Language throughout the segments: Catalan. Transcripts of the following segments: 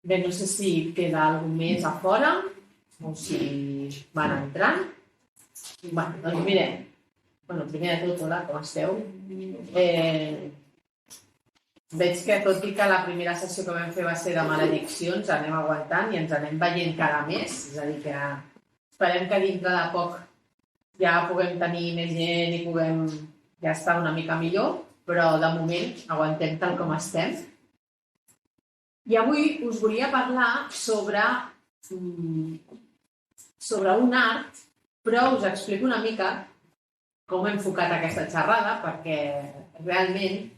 Bé, no sé si queda algun més a fora o si van entrant. Bé, doncs mirem. Bueno, primer de tot, hola, com esteu? Veig que tot i que la primera sessió que vam fer va ser de malediccions, anem aguantant i ens anem veient cada mes. És a dir, que esperem que dintre de poc ja puguem tenir més gent i puguem ja estar una mica millor, però de moment aguantem tal com estem. I avui us volia parlar sobre un art, però us explico una mica com hem enfocat aquesta xerrada, perquè realment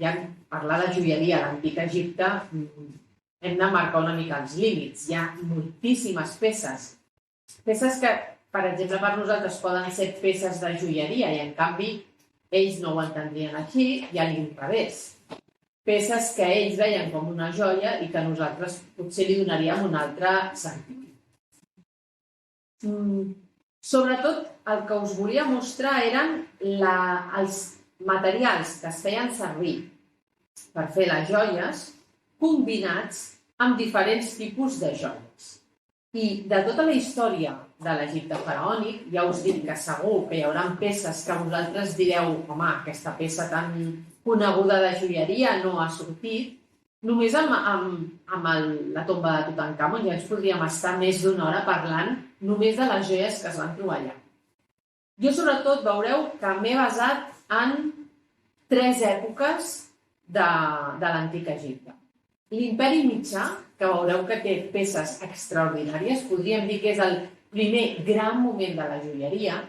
ja parlar de joieria a l'antic Egipte hem de marcar una mica els límits. Hi ha moltíssimes peces. Peces que, per exemple, per nosaltres poden ser peces de joieria i, en canvi, ells no ho entendrien així i a l'inrevés. Peces que ells veien com una joia i que nosaltres potser li donaríem un altre sentit. Sobretot, el que us volia mostrar eren els materials que es feien servir per fer les joies combinats amb diferents tipus de joies. I de tota la història de l'Egipte faraònic, ja us dic que segur que hi haurà peces que vosaltres direu home, aquesta peça tan coneguda de joieria no ha sortit. Només amb la tomba de Tutankamon ja ens podríem estar més d'una hora parlant només de les joies que es van trobar allà. Jo, sobretot, veureu que m'he basat en 3 èpoques de l'antic Egipte. L'Imperi Mitjà, que veureu que té peces extraordinàries, podríem dir que és el primer gran moment de la joieria.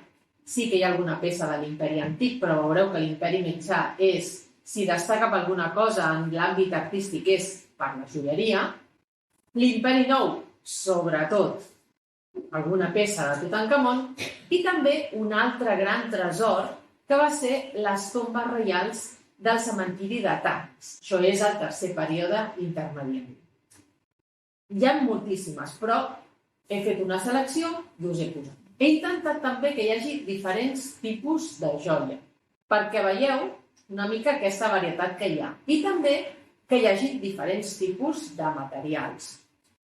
Sí que hi ha alguna peça de l'Imperi Antic, però veureu que l'Imperi Mitjà és, si destaca per alguna cosa en l'àmbit artístic, és per la joieria. L'Imperi Nou, sobretot, alguna peça de Tutankamon, i també un altre gran tresor que va ser les tombes reials del cementiri de Tanis. Això és el tercer període intermediari. Hi ha moltíssimes, però he fet una selecció i us he posat. He intentat també que hi hagi diferents tipus de joia, perquè veieu una mica aquesta varietat que hi ha. I també que hi hagi diferents tipus de materials.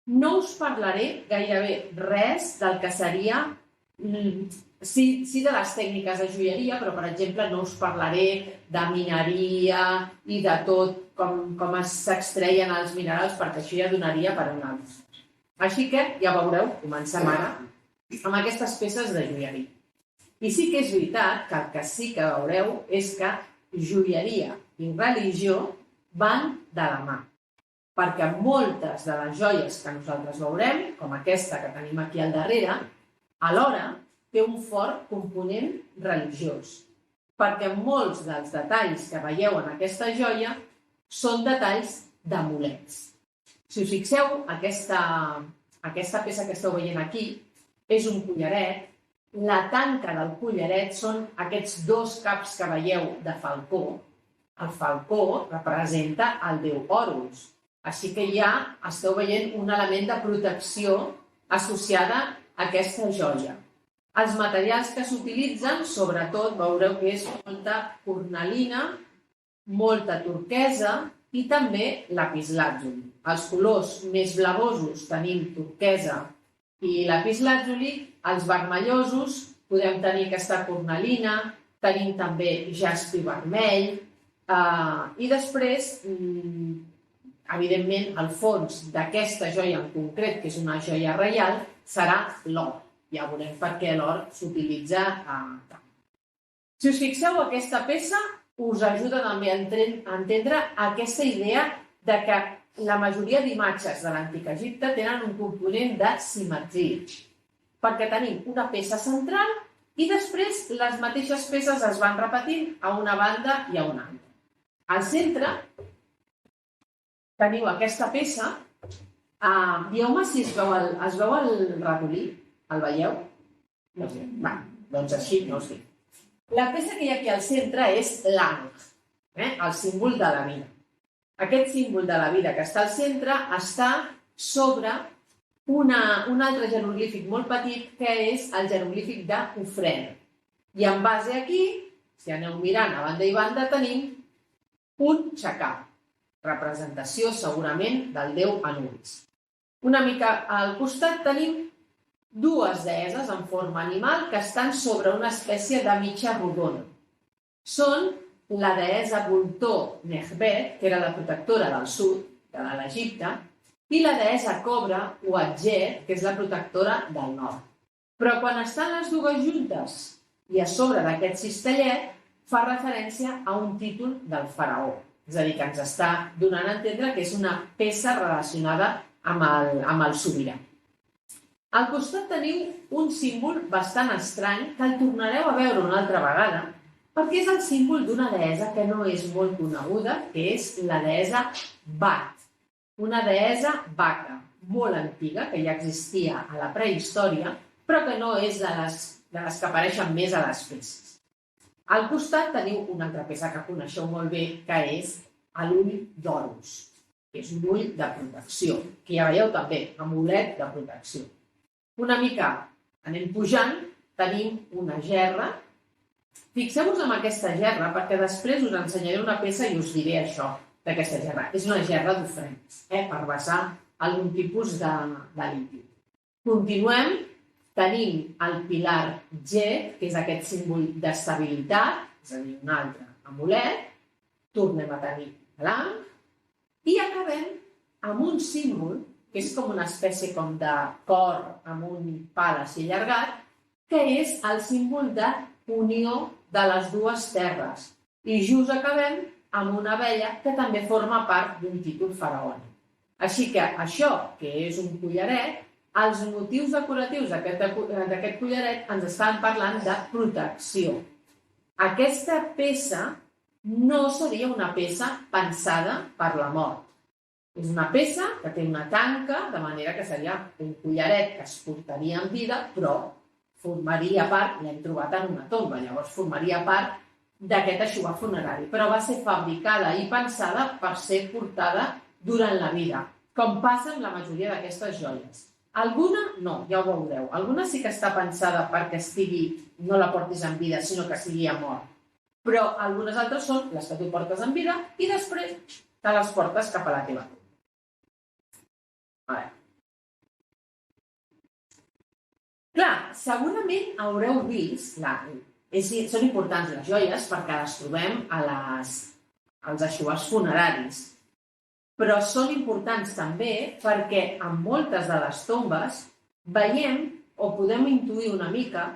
No us parlaré gairebé res del que seria, sí de les tècniques de joieria, però, per exemple, no us parlaré de mineria i de tot com s'extreien els minerals, perquè això ja donaria per un altre. Així que, ja veureu, comencem ara amb aquestes peces de joieria. I sí que és veritat que el que sí que veureu és que joieria i religió van de la mà, perquè moltes de les joies que nosaltres veurem, com aquesta que tenim aquí al darrere, alhora té un fort component religiós, perquè molts dels detalls que veieu en aquesta joia són detalls d'amulets. Si us fixeu, aquesta peça que esteu veient aquí és un collaret. La tanca del collaret són aquests 2 caps que veieu de falcó. El falcó representa el déu Horus. Així que ja esteu veient un element de protecció associada a aquesta joia. Els materials que s'utilitzen, sobretot, veureu que és molta cornalina, molta turquesa i també lapislàtzuli. Els colors més blavosos tenim turquesa i lapislàtzuli, els vermellosos podem tenir aquesta cornalina, tenim també jaspi vermell i després, evidentment, el fons d'aquesta joia en concret, que és una joia reial, serà l'or. Ja veurem per què l'or s'utilitza tant. Si us fixeu, aquesta peça us ajuda també a entendre aquesta idea de que la majoria d'imatges de l'antic Egipte tenen un component de simetria, perquè tenim una peça central i després les mateixes peces es van repetint a una banda i a una altra. Al centre teniu aquesta peça. Dieu-me si es veu el ratolí. El veieu? No sé. Doncs així no us dic. La peça que hi ha aquí al centre és l'ànec, el símbol de la vida. Aquest símbol de la vida que està al centre està sobre un altre jeroglífic molt petit, que és el jeroglífic de Khufren. I en base aquí, si aneu mirant a banda i banda, tenim un xacal. representació segurament del déu Anubis. Una mica al costat tenim dues deesses en forma animal que estan sobre una espècie de mitja rodona. Són la deessa Voltor Nehbet, que era la protectora del sud, de l'Egipte, i la deessa Cobra Uadjet, que és la protectora del nord. Però quan estan les dues juntes i a sobre d'aquest cistellet, fa referència a un títol del faraó. És a dir, que ens està donant a entendre que és una peça relacionada amb el sobirà. Al costat teniu un símbol bastant estrany que el tornareu a veure una altra vegada, perquè és el símbol d'una deessa que no és molt coneguda, que és la deessa Bat, una deessa vaca molt antiga, que ja existia a la prehistòria, però que no és de les que apareixen més a les peces. Al costat teniu una altra peça que coneixeu molt bé, que és l'ull d'Horus, que és un ull de protecció, que ja veieu també, amulet de protecció. Una mica anem pujant, tenim una gerra. Fixeu-vos en aquesta gerra, perquè després us ensenyaré una peça i us diré això d'aquesta gerra. És una gerra d'ofrenes, per vessar algun tipus de líquid. Continuem. Tenim el pilar G, que és aquest símbol d'estabilitat, és a dir, un altre amulet. Tornem a tenir l'Ankh i acabem amb un símbol, que és com una espècie com de cor amb un pal així allargat, que és el símbol d'unió de les dues terres. I just acabem amb una abella que també forma part d'un títol faraònic. Així que això, que és un collaret, els motius decoratius d'aquest collaret ens estan parlant de protecció. Aquesta peça no seria una peça pensada per la mort. És una peça que té una tanca, de manera que seria un collaret que es portaria en vida, però formaria part, l'hem trobat en una tomba, llavors formaria part d'aquest eixugar funerari, però va ser fabricada i pensada per ser portada durant la vida, com passa amb la majoria d'aquestes joies. Alguna no, ja ho veureu. Alguna sí que està pensada perquè no la portis en vida, sinó que sigui a mort. Però algunes altres són les que tu portes en vida i després te les portes cap a la teva tomba. Clar, segurament haureu vist, són importants les joies perquè les trobem als eixugars funeraris, però són importants també perquè en moltes de les tombes veiem o podem intuir una mica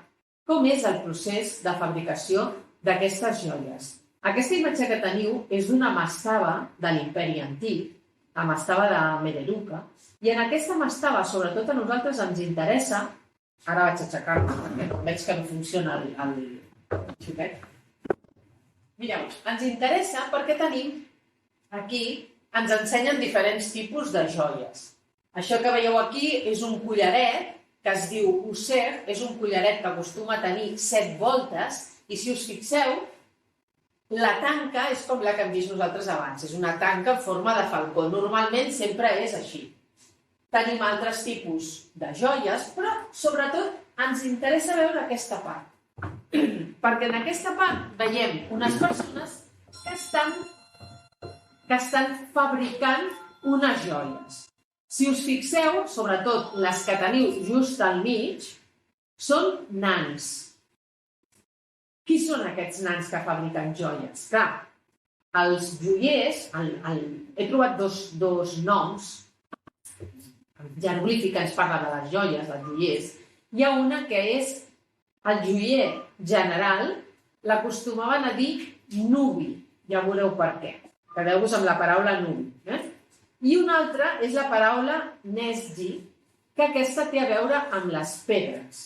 com és el procés de fabricació d'aquestes joies. Aquesta imatge que teniu és d'una mastaba de l'Imperi Antic, la mastaba de Mereruca, i en aquesta mastaba, sobretot a nosaltres, ens interessa... Ara vaig aixecar-me, perquè veig que no funciona el xupet. Mireu, ens interessa perquè tenim aquí... ens ensenyen diferents tipus de joies. Això que veieu aquí és un collaret que es diu User, és un collaret que acostuma a tenir 7 voltes i si us fixeu, la tanca és com la que hem vist nosaltres abans, és una tanca en forma de falcó. Normalment sempre és així. Tenim altres tipus de joies, però sobretot ens interessa veure aquesta part. Perquè en aquesta part veiem unes persones que estan fabricant unes joies. Si us fixeu, sobretot les que teniu just al mig, són nans. Qui són aquests nans que fabriquen joies? Clar, els joiers, he trobat dos noms, el jeroglífic que ens parla de les joies, dels joiers. Hi ha una que és el joier general, l'acostumaven a dir nubi, ja veureu per què. Quedeu-vos amb la paraula nubi. I una altra és la paraula nesgi, que aquesta té a veure amb les pedres.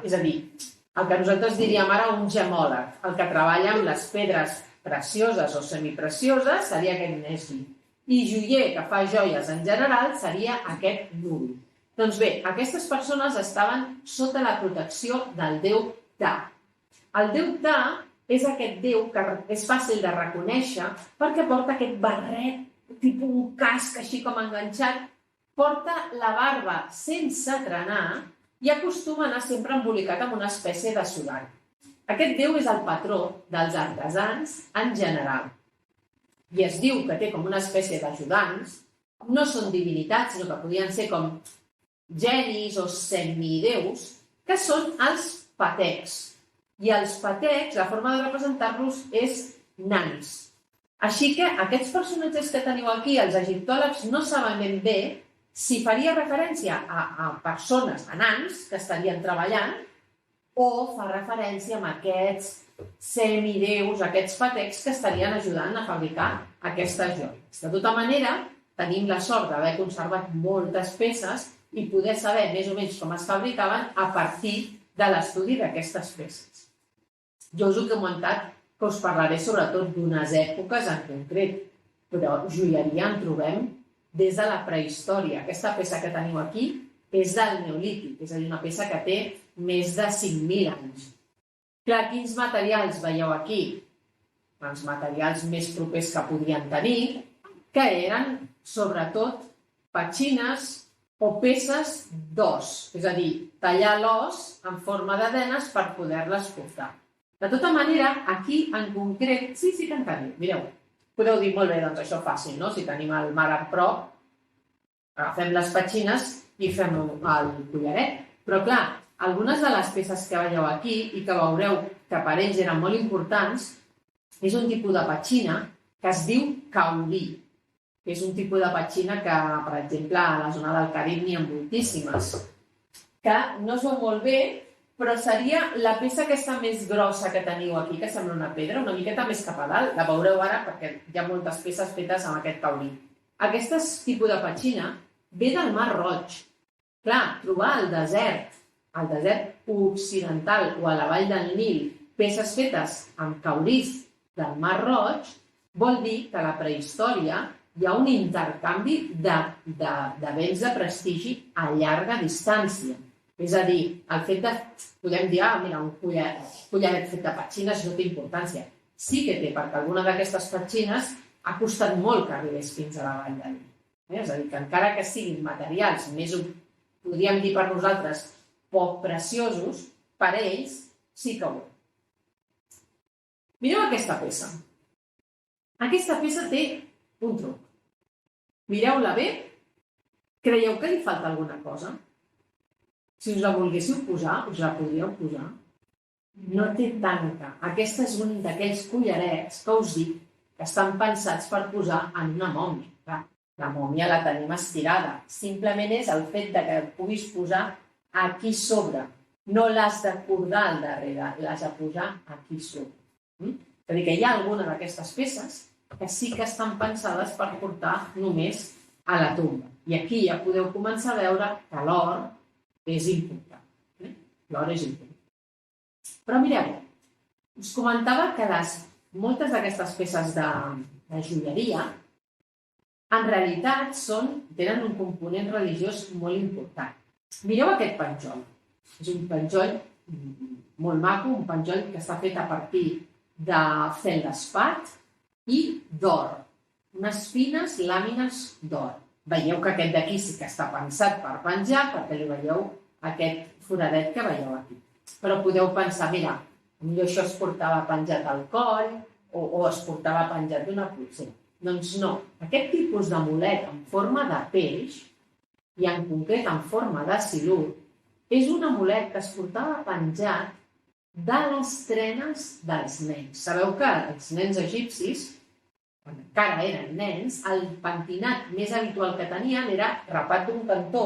És a dir, el que nosaltres diríem ara un gemòleg, el que treballa amb les pedres precioses o semiprecioses seria aquest nesgi. I joier, que fa joies en general, seria aquest nubi. Doncs bé, aquestes persones estaven sota la protecció del déu Ta. El déu Ta és aquest déu que és fàcil de reconèixer perquè porta aquest barret, tipus un casc així com enganxat, porta la barba sense trenar i acostuma a anar sempre embolicat amb una espècie de sudari. Aquest déu és el patró dels artesans en general. i es diu que té com una espècie d'ajudants, no són divinitats, sinó que podien ser com genis o semideus, que són els patecs. I els patecs, la forma de representar-los és nans. Així que aquests personatges que teniu aquí, els egiptòlegs, no saben ben bé si faria referència a persones, a nans, que estarien treballant, o fa referència a aquests semideus, aquests patecs que estarien ajudant a fabricar aquestes joies. De tota manera, tenim la sort d'haver conservat moltes peces i poder saber més o menys com es fabricaven a partir de l'estudi d'aquestes peces. Jo us he comentat que us parlaré sobretot d'unes èpoques en concret, però joieria en trobem des de la prehistòria. Aquesta peça que teniu aquí és del Neolític, és a dir, una peça que té més de 5.000 anys. Clar, quins materials veieu aquí? Els materials més propers que podien tenir, que eren, sobretot, petxines o peces d'os, és a dir, tallar l'os en forma de denes per poder-les portar. De tota manera, aquí en concret, sí que en tenim, mireu, podeu dir molt bé, doncs això fàcil, no? Si tenim el mar a prop, agafem les petxines i fem el collaret. Però clar, algunes de les peces que veieu aquí i que veureu que per ells eren molt importants, és un tipus de petxina que es diu caulí, que és un tipus de petxina que, per exemple, a la zona del Carib n'hi ha moltíssimes, que no es veu molt bé, però seria la peça aquesta més grossa que teniu aquí, que sembla una pedra, una miqueta més cap a dalt. La veureu ara perquè hi ha moltes peces fetes amb aquest caulí. Aquest tipus de petxina ve del Mar Roig. Clar, trobar al desert occidental o a la vall del Nil peces fetes amb caulís del Mar Roig vol dir que a la prehistòria hi ha un intercanvi de béns de prestigi a llarga distància. És a dir, el fet de, podem dir, mira, un collaret fet de petxines no té importància. Sí que té, perquè alguna d'aquestes petxines ha costat molt que arribés fins a la vall del Nil. És a dir, que encara que siguin materials més, podríem dir per nosaltres, poc preciosos, per ells sí que ho. Mireu aquesta peça. Aquesta peça té un truc. Mireu-la bé. Creieu que li falta alguna cosa? Si us la volguéssiu posar, us la podríeu posar. No té tanca. Aquest és un d'aquells collarets que us dic que estan pensats per posar en una mòmia. Clar, la mòmia la tenim estirada. Simplement és el fet que el puguis posar aquí sobre. No l'has de cordar al darrere, l'has de posar aquí sobre. És a dir, que hi ha alguna d'aquestes peces que sí que estan pensades per portar només a la tomba. I aquí ja podeu començar a veure que l'or és important. L'or és important. Però mireu, us comentava que moltes d'aquestes peces de joieria en realitat tenen un component religiós molt important. Mireu aquest penjoll. És un penjoll molt maco, un penjoll que està fet a partir de feldespat i d'or. Unes fines làmines d'or. Veieu que aquest d'aquí sí que està pensat per penjar, perquè li veieu aquest foradet que veieu aquí. Però podeu pensar, mira, potser això es portava penjat al coll o es portava penjat d'una polsera. Doncs no, aquest tipus d'amulet en forma de peix, i en concret en forma de silur, és un amulet que es portava penjat de les trenes dels nens. Sabeu que els nens egipcis, quan encara eren nens, el pentinat més habitual que tenien era rapat d'un cantó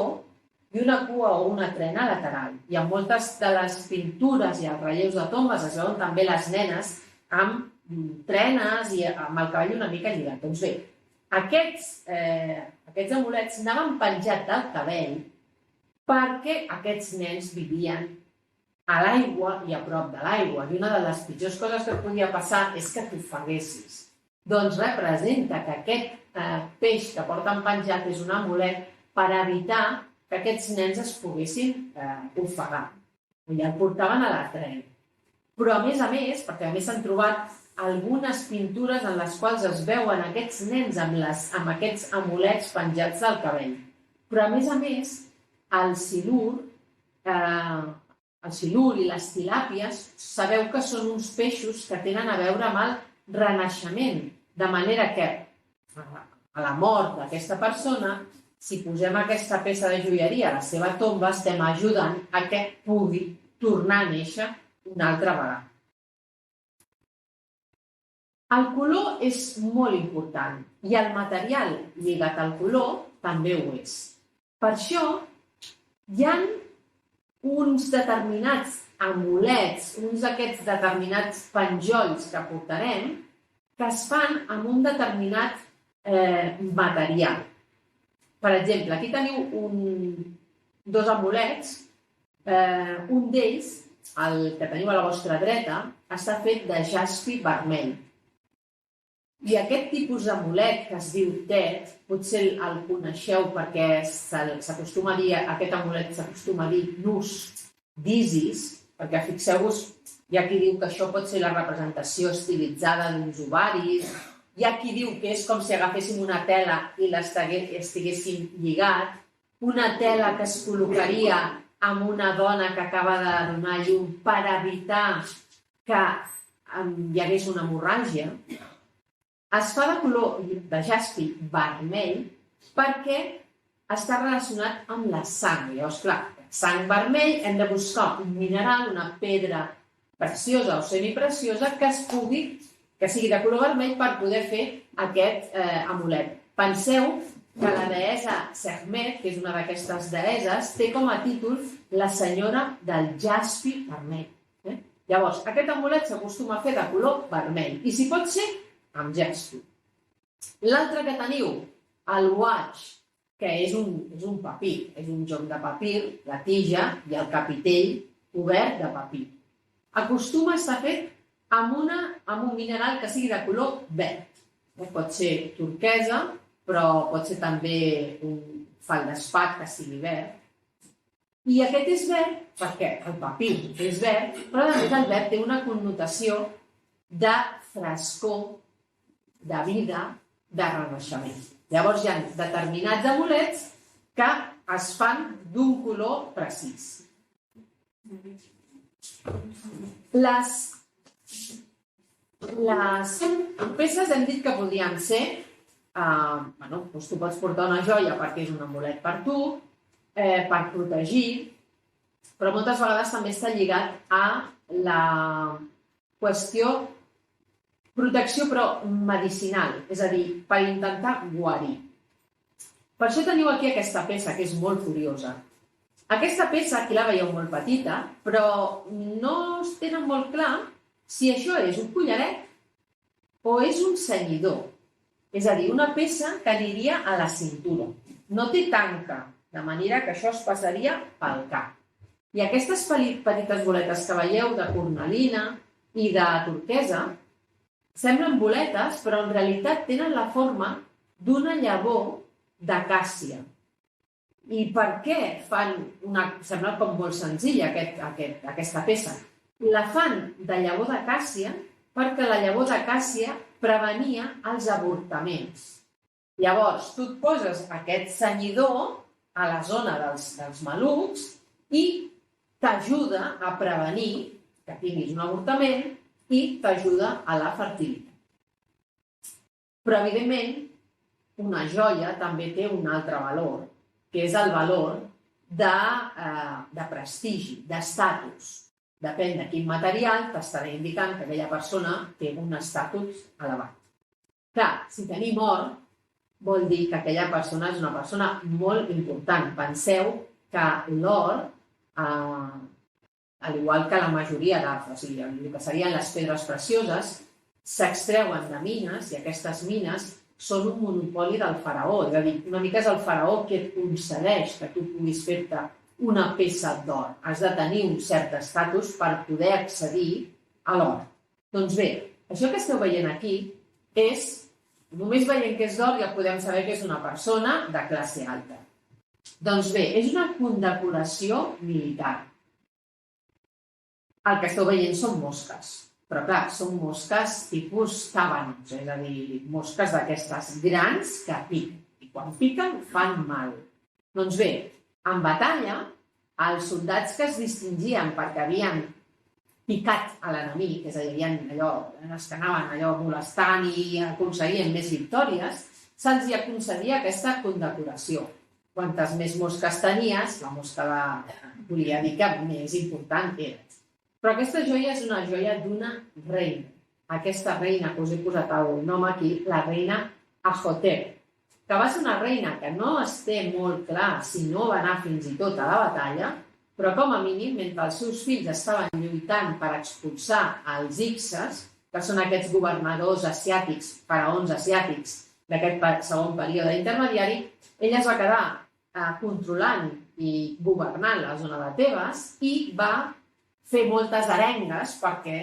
i una cua o una trena lateral. I en moltes de les pintures i els relleus de tombes es veuen també les nenes amb trenes i amb el cabell una mica lligat. Doncs bé, aquests amulets anaven penjats del cabell perquè aquests nens vivien a l'aigua i a prop de l'aigua. I una de les pitjors coses que podia passar és que t'ofeguessis. Doncs representa que aquest peix que porten penjat és un amulet per evitar que aquests nens es poguessin ofegar. I el portaven a la trena. Però a més, perquè a més s'han trobat algunes pintures en les quals es veuen aquests nens amb aquests amulets penjats del cabell. Però a més, el silur i les tilàpies, sabeu que són uns peixos que tenen a veure amb el renaixement. De manera que a la mort d'aquesta persona, si posem aquesta peça de joieria a la seva tomba, estem ajudant a que pugui tornar a néixer una altra vegada. El color és molt important i el material lligat al color també ho és. Per això hi ha uns determinats amulets, uns d'aquests determinats penjolls que portarem, que es fan amb un determinat material. Per exemple, aquí teniu dos amulets. Un d'ells, el que teniu a la vostra dreta, està fet de jaspi vermell. I aquest tipus d'amulet que es diu tet, potser el coneixeu perquè s'acostuma a dir, aquest amulet s'acostuma a dir nus d'Isis, perquè fixeu-vos, hi ha qui diu que això pot ser la representació estilitzada d'uns ovaris, hi ha qui diu que és com si agaféssim una tela i l'estiguéssim lligat, una tela que es col·locaria amb una dona que acaba de donar llum per evitar que hi hagués una hemorràgia. Es fa de color de jaspi vermell perquè està relacionat amb la sang. Llavors, clar, sang vermell, hem de buscar un mineral, una pedra preciosa o semipreciosa que sigui de color vermell per poder fer aquest amulet. Penseu que la deessa Sekhmet, que és una d'aquestes deesses, té com a títol la senyora del jaspi vermell. Llavors, aquest amulet s'acostuma a fer de color vermell i si pot ser amb jaspi. L'altre que teniu, el watch, que és un papir, és un joc de papir, la tija i el capitell obert de papir. Acostuma a estar fet amb un mineral que sigui de color verd. Pot ser turquesa, però pot ser també un feldespat que sigui verd. I aquest és verd perquè el papir és verd, però a més el verd té una connotació de frescor, de vida, de renaixement. Llavors hi ha determinats amulets que es fan d'un color precís. Les peces hem dit que podrien ser, tu pots portar una joia perquè és un amulet per tu, per protegir, però moltes vegades també està lligat a la qüestió protecció però medicinal, és a dir, per intentar guarir. Per això teniu aquí aquesta peça, que és molt curiosa. Aquesta peça, aquí la veieu molt petita, però no es tenen molt clar si això és un collaret o és un cenyidor. És a dir, una peça que aniria a la cintura. No té tanca, de manera que això es passaria pel cap. I aquestes petites boletes que veieu de cornalina i de turquesa semblen boletes, però en realitat tenen la forma d'una llavor d'acàcia. I per què fan sembla com molt senzilla aquesta peça? La fan de llavor d'acàcia perquè la llavor d'acàcia prevenia els avortaments. Llavors, tu et poses aquest cenyidor a la zona dels malucs i t'ajuda a prevenir que tinguis un avortament i t'ajuda a la fertilitat. Però, evidentment, una joia també té un altre valor, que és el valor de prestigi, d'estatus. Depèn de quin material t'estarà indicant que aquella persona té un estatus elevat. Clar, si tenim or, vol dir que aquella persona és una persona molt important. Penseu que l'or, al igual que la majoria d'altres, o sigui, el que serien les pedres precioses, s'extreuen de mines i aquestes mines són un monopoli del faraó. És a dir, una mica és el faraó que et concedeix que tu puguis fer-te una peça d'or. Has de tenir un cert estatus per poder accedir a l'or. Doncs bé, això que esteu veient aquí és, només veient que és d'or ja podem saber que és una persona de classe alta. Doncs bé, és una condecoració militar. El que esteu veient són mosques, però clar, són mosques tipus tàbanos, és a dir, mosques d'aquestes grans que piquen, i quan piquen fan mal. Doncs bé, en batalla, els soldats que es distingien perquè havien picat a l'enemic, és a dir, els que anaven molestant i aconseguien més victòries, se'ls concedia aquesta condecoració. Quantes més mosques tenies, la mosca volia dir que més important eres. Però aquesta joia és una joia d'una reina. Aquesta reina, que us he posat el nom aquí, la reina Ahotep, que va ser una reina que no es té molt clar si no va anar fins i tot a la batalla, però com a mínim, mentre els seus fills estaven lluitant per expulsar els Ixes, que són aquests governadors asiàtics, faraons asiàtics d'aquest segon període intermediari, ella es va quedar controlant i governant la zona de Tebes i va fer moltes arengues perquè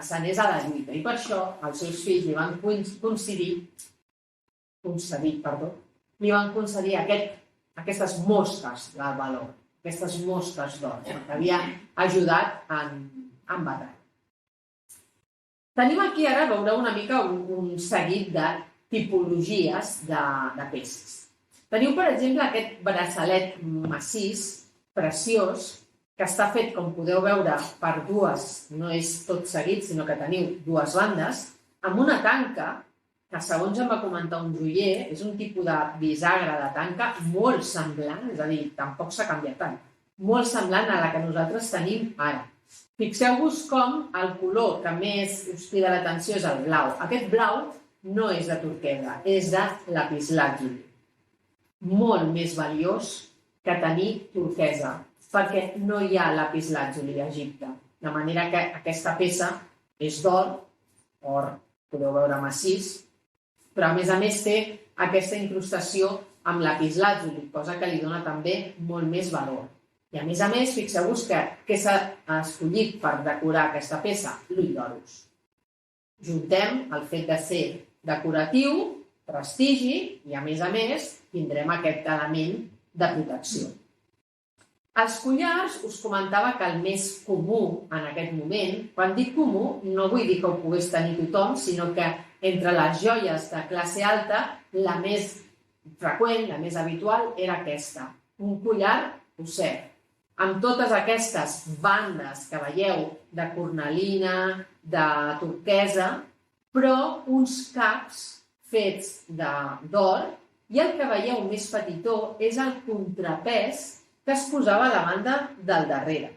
s'anés a la lluita. I per això els seus fills li van concedir aquestes mosques del valor, aquestes mosques d'or, que havia ajudat en batalla. Tenim aquí ara, veureu una mica un seguit de tipologies de peces. Teniu, per exemple, aquest braçalet massís, preciós, que està fet, com podeu veure, per dues, no és tot seguit, sinó que teniu dues bandes, amb una tanca, que segons em va comentar un joier, és un tipus de bisagra de tanca molt semblant, és a dir, tampoc s'ha canviat tant, molt semblant a la que nosaltres tenim ara. Fixeu-vos com el color que més us crida l'atenció és el blau. Aquest blau no és de turquesa, és de lapislàtzuli. Molt més valiós que tenir turquesa, perquè no hi ha lapislàtzuli a Egipte. De manera que aquesta peça és d'or, or, podeu veure massís, però a més té aquesta incrustació amb lapislàtzuli, cosa que li dona també molt més valor. I a més, fixeu-vos que s'ha escollit per decorar aquesta peça? L'ull d'Horus. Juntem el fet de ser decoratiu, prestigi i, a més, tindrem aquest element de protecció. Els collars, us comentava que el més comú en aquest moment, quan dic comú, no vull dir que ho pogués tenir tothom, sinó que entre les joies de classe alta, la més freqüent, la més habitual, era aquesta. Un collar osset, amb totes aquestes bandes que veieu de cornalina, de turquesa, però uns caps fets d'or, i el que veieu més petitó és el contrapès que es posava a la banda del darrere.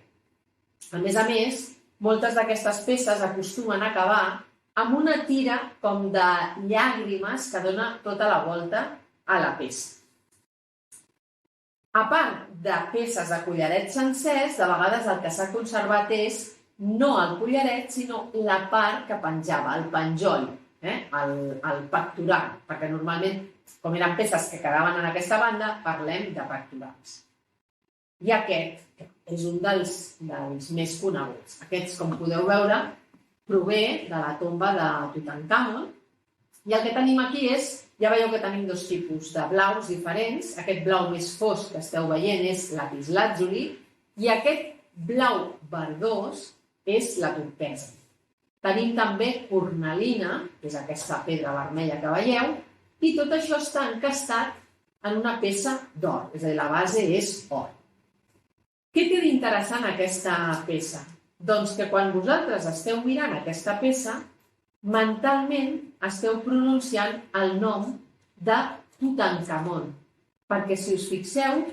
A més, moltes d'aquestes peces acostumen a acabar amb una tira com de llàgrimes que dona tota la volta a la peça. A part de peces de collarets sencers, de vegades el que s'ha conservat és no el collaret, sinó la part que penjava, el penjoll, el pectoral, perquè normalment, com eren peces que quedaven en aquesta banda, parlem de pectorals. I aquest és un dels més coneguts. Aquests, com podeu veure, prové de la tomba de Tutankamon, i el que tenim aquí és, ja veieu que tenim dos tipus de blaus diferents. Aquest blau més fosc que esteu veient és lapislàtzuli i aquest blau verdós és la turquesa. Tenim també cornalina, que és aquesta pedra vermella que veieu, i tot això està encastat en una peça d'or, és a dir, la base és or. Què té d'interessant aquesta peça? Doncs que quan vosaltres esteu mirant aquesta peça, mentalment esteu pronunciant el nom de Tutankamon, perquè si us fixeu,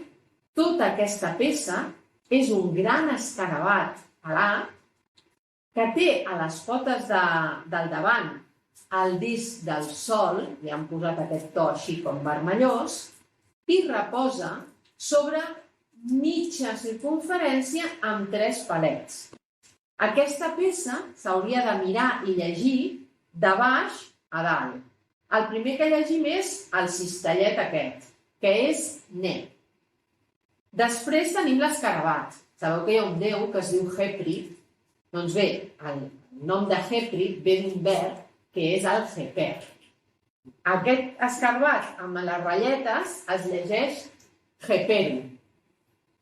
tota aquesta peça és un gran escarabat alat que té a les potes del davant el disc del sol, li han posat aquest to així com vermellós, i reposa sobre mitja circunferència amb 3 palets. Aquesta peça s'hauria de mirar i llegir de baix a dalt. El primer que llegim és el cistellet aquest, que és Ne. Després tenim l'escarabat. Sabeu que hi ha un déu que es diu Khepri? Doncs bé, el nom de Khepri ve d'un verb que és el Kheper. Aquest escarabat amb les ratlletes es llegeix Kheperu.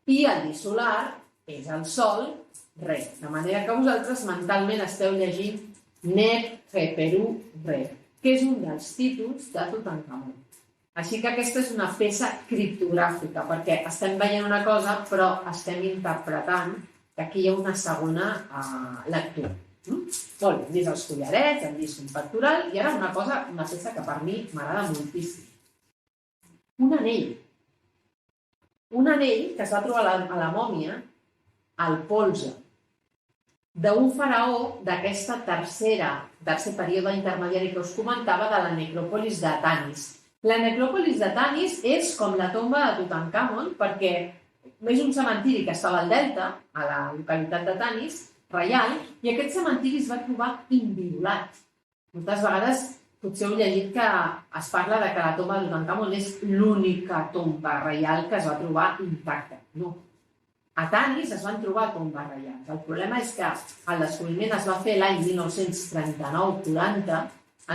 I el disc solar és el sol, Re. De manera que vosaltres mentalment esteu llegint Neb, Kheperu, Re, que és un dels títols de Tutankamon. Així que aquesta és una peça criptogràfica, perquè estem veient una cosa, però estem interpretant que aquí hi ha una segona lectura. Molt bé, hem vist els collarets, hem vist un pectoral, i ara una peça que per mi m'agrada moltíssim. Un anell. Un anell que es va trobar a la mòmia al polze d'un faraó d'aquesta tercer període intermediari que us comentava de la necròpolis de Tanis. La necròpolis de Tanis és com la tomba de Tutankamon perquè és un cementiri que estava al delta, a la localitat de Tanis, reial, i aquest cementiri es va trobar inviolat. Moltes vegades potser heu llegit que es parla de que la tomba de Tutankamon és l'única tomba reial que es va trobar intacta. No. A Tanis es van trobar tombes reials. El problema és que el descobriment es va fer l'any 1939-40,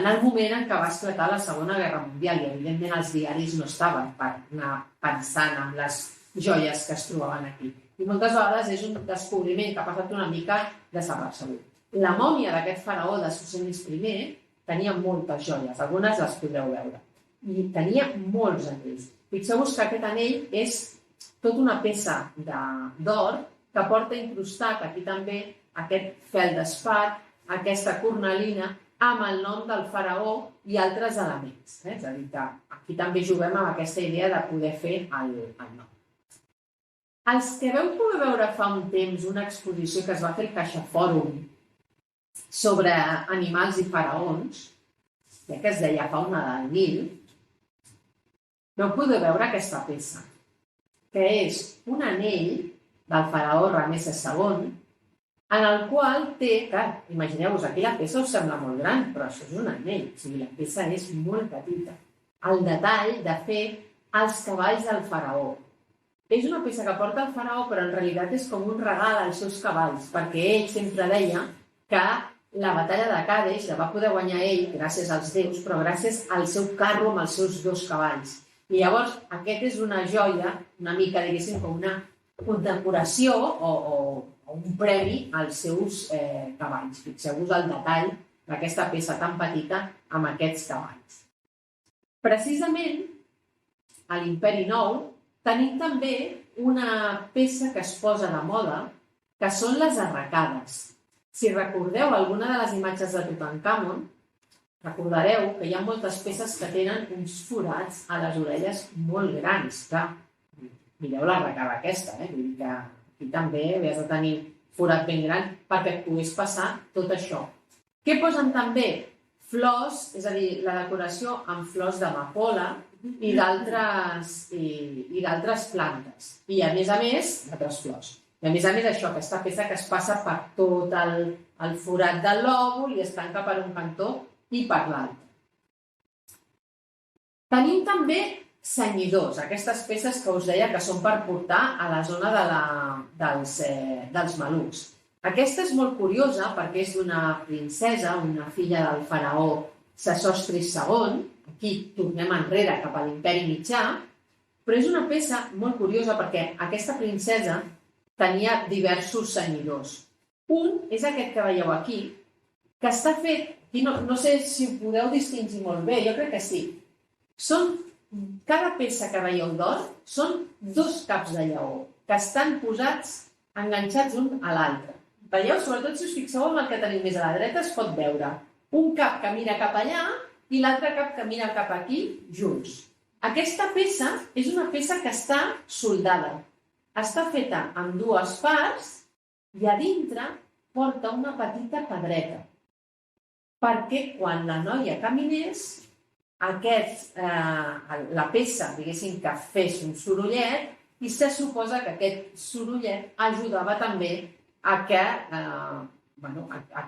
en el moment en què va esclatar la Segona Guerra Mundial, i evidentment els diaris no estaven per anar pensant en les joies que es trobaven aquí. I moltes vegades és un descobriment que ha passat una mica desapercebut. La mòmia d'aquest faraó de Susenis I tenia moltes joies, algunes les podreu veure, i tenia molts anells. Fixeu-vos que aquest anell és tota una peça d'or que porta incrustat aquí també aquest fel d'espat, aquesta cornalina, amb el nom del faraó i altres elements. És a dir, que aquí també juguem amb aquesta idea de poder fer el nom. Els que vau poder veure fa un temps una exposició que es va fer al CaixaForum sobre animals i faraons, ja que es deia Fauna del Nil, vau poder veure aquesta peça, que és un anell del faraó Rameses II, en el qual té, clar, imagineu-vos, aquí la peça us sembla molt gran, però això és un anell, o sigui, la peça és molt petita. El detall de fer els cavalls del faraó. És una peça que porta el faraó, però en realitat és com un regal als seus cavalls, perquè ell sempre deia que la batalla de Càdex la va poder guanyar ell gràcies als déus, però gràcies al seu carro amb els seus 2 cavalls. I llavors, aquest és una joia, una mica, diguéssim, com una condecoració o un premi als seus cavalls. Fixeu-vos el detall d'aquesta peça tan petita amb aquests cavalls. Precisament, a l'Imperi Nou, tenim també una peça que es posa de moda, que són les arracades. Si recordeu alguna de les imatges de Tutankamon, recordareu que hi ha moltes peces que tenen uns forats a les orelles molt grans. Clar, mireu l'arracada aquesta, vull dir que aquí també havies de tenir forat ben gran perquè et pogués passar tot això. Què posen també? Flors, és a dir, la decoració amb flors d'amapola i d'altres plantes. I a més, altres flors. I a més, això, aquesta peça que es passa per tot el forat del lòbul i es tanca per un cantó i per l'altre. Tenim també cenyidors, aquestes peces que us deia que són per portar a la zona dels malucs. Aquesta és molt curiosa perquè és d'una princesa, una filla del faraó Sesostris II, aquí tornem enrere cap a l'Imperi Mitjà, però és una peça molt curiosa perquè aquesta princesa tenia diversos cenyidors. Un és aquest que veieu aquí, que està fet, no sé si ho podeu distingir molt bé, jo crec que sí. Cada peça que veieu d'or són 2 caps de lleó, que estan posats, enganxats un a l'altre. Veieu? Sobretot si us fixeu en el que tenim més a la dreta, es pot veure un cap que mira cap allà i l'altre cap que mira cap aquí, junts. Aquesta peça és una peça que està soldada. Està feta amb 2 parts i a dintre porta una petita pedreta. Perquè quan la noia caminés, la peça, diguéssim, que fes un sorollet i se suposa que aquest sorollet ajudava també a que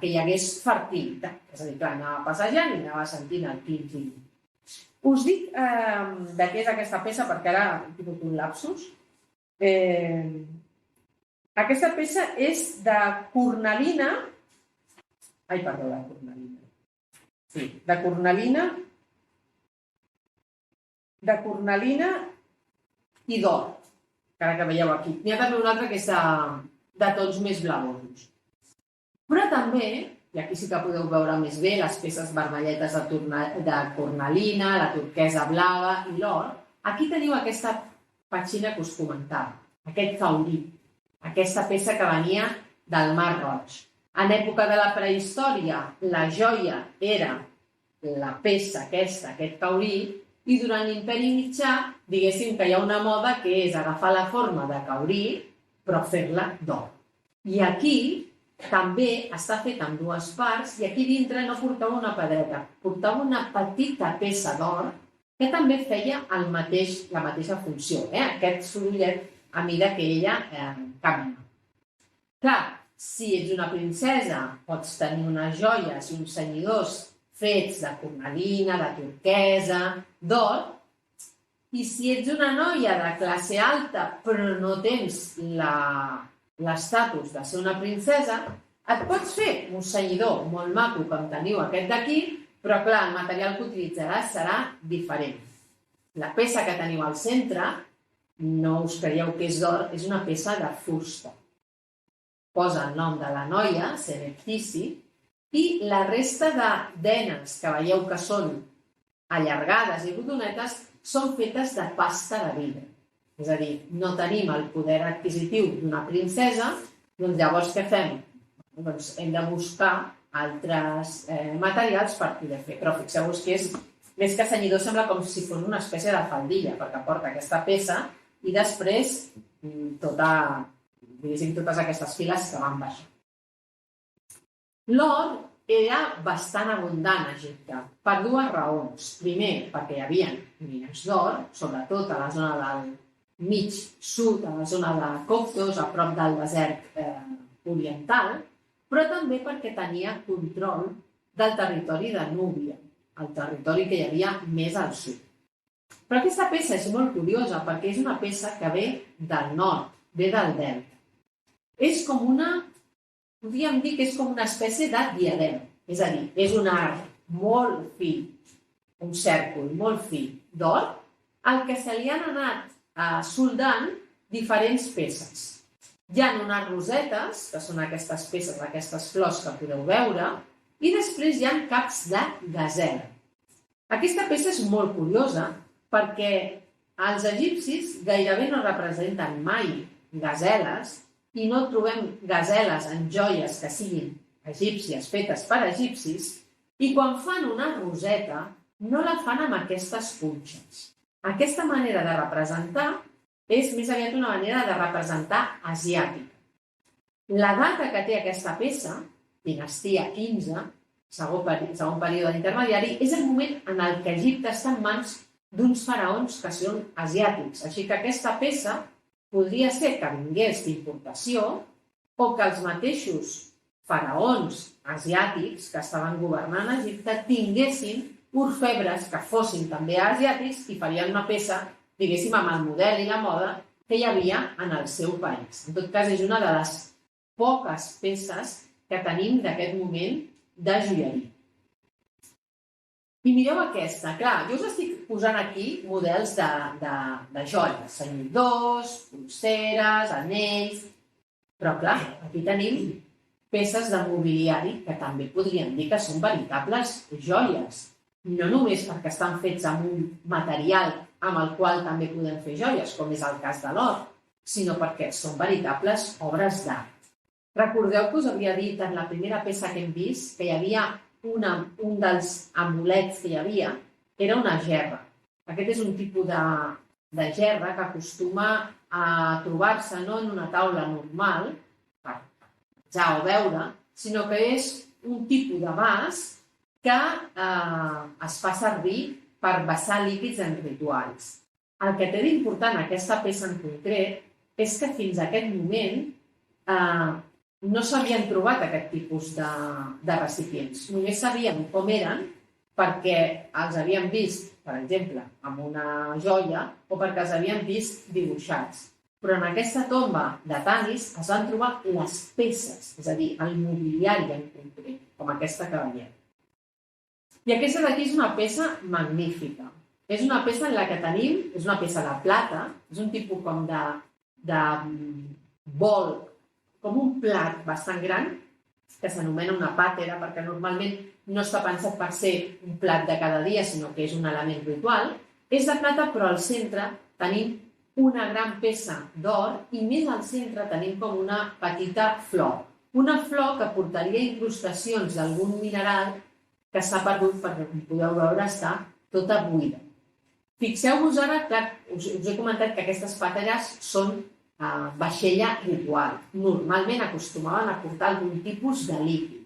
hi hagués fertilitat. És a dir, que anava passejant i anava sentint el clink-clink. Us dic de què és aquesta peça perquè ara he tingut un lapsus. Aquesta peça és de cornalina. Sí, de cornalina i d'or, encara que veieu aquí. N'hi ha també una altra que és de tons més blavosos. Però també, i aquí sí que podeu veure més bé, les peces vermelletes de cornalina, la turquesa blava i l'or, aquí teniu aquesta petxina que us comentava, aquest caurí. aquesta peça que venia del Mar Roig. En època de la prehistòria, la joia era la peça aquesta, aquest caurí, i durant l'imperi mitjà, diguéssim que hi ha una moda que és agafar la forma de caurí, però fer-la d'or. I aquí també està fet en dues parts, i aquí dintre no portava una pedreta, portava una petita peça d'or que també feia la mateixa funció, aquest sorollet a mida que ella camina. Clar, si ets una princesa, pots tenir unes joies i uns cenyidors fets de cornalina, de turquesa, d'or, i si ets una noia de classe alta però no tens l'estatus de ser una princesa, et pots fer un cenyidor molt maco com teniu aquest d'aquí, però clar, el material que utilitzaràs serà diferent. La peça que teniu al centre, no us creieu que és d'or, és una peça de fusta. Posa el nom de la noia, Senectisi, i la resta de denes que veieu que són allargades i rodonetes són fetes de pasta de vidre. És a dir, no tenim el poder adquisitiu d'una princesa, doncs llavors què fem? Doncs hem de buscar altres materials per poder fer. Però fixeu-vos que és, més que cenyidor, sembla com si fos una espècie de faldilla, perquè porta aquesta peça i després totes aquestes files que van baixar. L'or era bastant abundant a Egipte, per dues raons. Primer, perquè hi havia mines d'or, sobretot a la zona del mig sud, a la zona de Coptos, a prop del desert oriental, però també perquè tenia control del territori de Núbia, el territori que hi havia més al sud. Però aquesta peça és molt curiosa perquè és una peça que ve del nord, ve del delta. És com podríem dir que és com una espècie de diadema, és a dir, és un arc molt fi, un cèrcol molt fi d'or, al que se li han anat soldant diferents peces. Hi ha unes rosetes, que són aquestes peces, aquestes flors que podeu veure, i després hi ha caps de gasela. Aquesta peça és molt curiosa perquè els egipcis gairebé no representen mai gaseles i no trobem gaseles en joies que siguin egípcies fetes per egipcis, i quan fan una roseta no la fan amb aquestes punxes. Aquesta manera de representar és més aviat una manera de representar asiàtica. La data que té aquesta peça, dinastia 15, segon període intermediari, és el moment en el que Egipte està en mans d'uns faraons que són asiàtics. Així que aquesta peça podria ser que vingués d'importació o que els mateixos faraons asiàtics que estaven governant Egipte tinguessin orfebres que fossin també asiàtics i farien una peça, diguéssim, amb el model i la moda que hi havia en el seu país. En tot cas, és una de les poques peces que tenim d'aquest moment de joieria. I mireu aquesta. Clar, jo us estic posant aquí models de joies, cenyidors, pulseres, anells, però clar, aquí tenim peces de mobiliari que també podríem dir que són veritables joies. No només perquè estan fets amb un material amb el qual també podem fer joies, com és el cas de l'or, sinó perquè són veritables obres d'art. Recordeu que us havia dit en la primera peça que hem vist que hi havia un dels amulets que hi havia, era una gerra. Aquest és un tipus de gerra que acostuma a trobar-se no en una taula normal, per menjar o beure, sinó que és un tipus de vas que es fa servir per vessar líquids en rituals. El que té d'important aquesta peça en concret és que fins a aquest moment no s'havien trobat aquest tipus de recipients. Només sabíem com eren perquè els havíem vist, per exemple, amb una joia o perquè els havíem vist dibuixats. Però en aquesta tomba de Tanis es van trobar les peces, és a dir, el mobiliari en concret, com aquesta que veiem. I aquesta d'aquí és una peça magnífica. És una peça en la que tenim, és una peça de plata, és un tipus com de bol, com un plat bastant gran, que s'anomena una pàtera, perquè normalment no està pensat per ser un plat de cada dia, sinó que és un element ritual. És de plata, però al centre tenim una gran peça d'or i més al centre tenim com una petita flor. Una flor que portaria incrustacions d'algun mineral que s'ha perdut perquè, com podeu veure, està tota buida. Fixeu-vos ara, clar, us he comentat que aquestes pateres són vaixella ritual. Normalment acostumaven a portar algun tipus de líquid.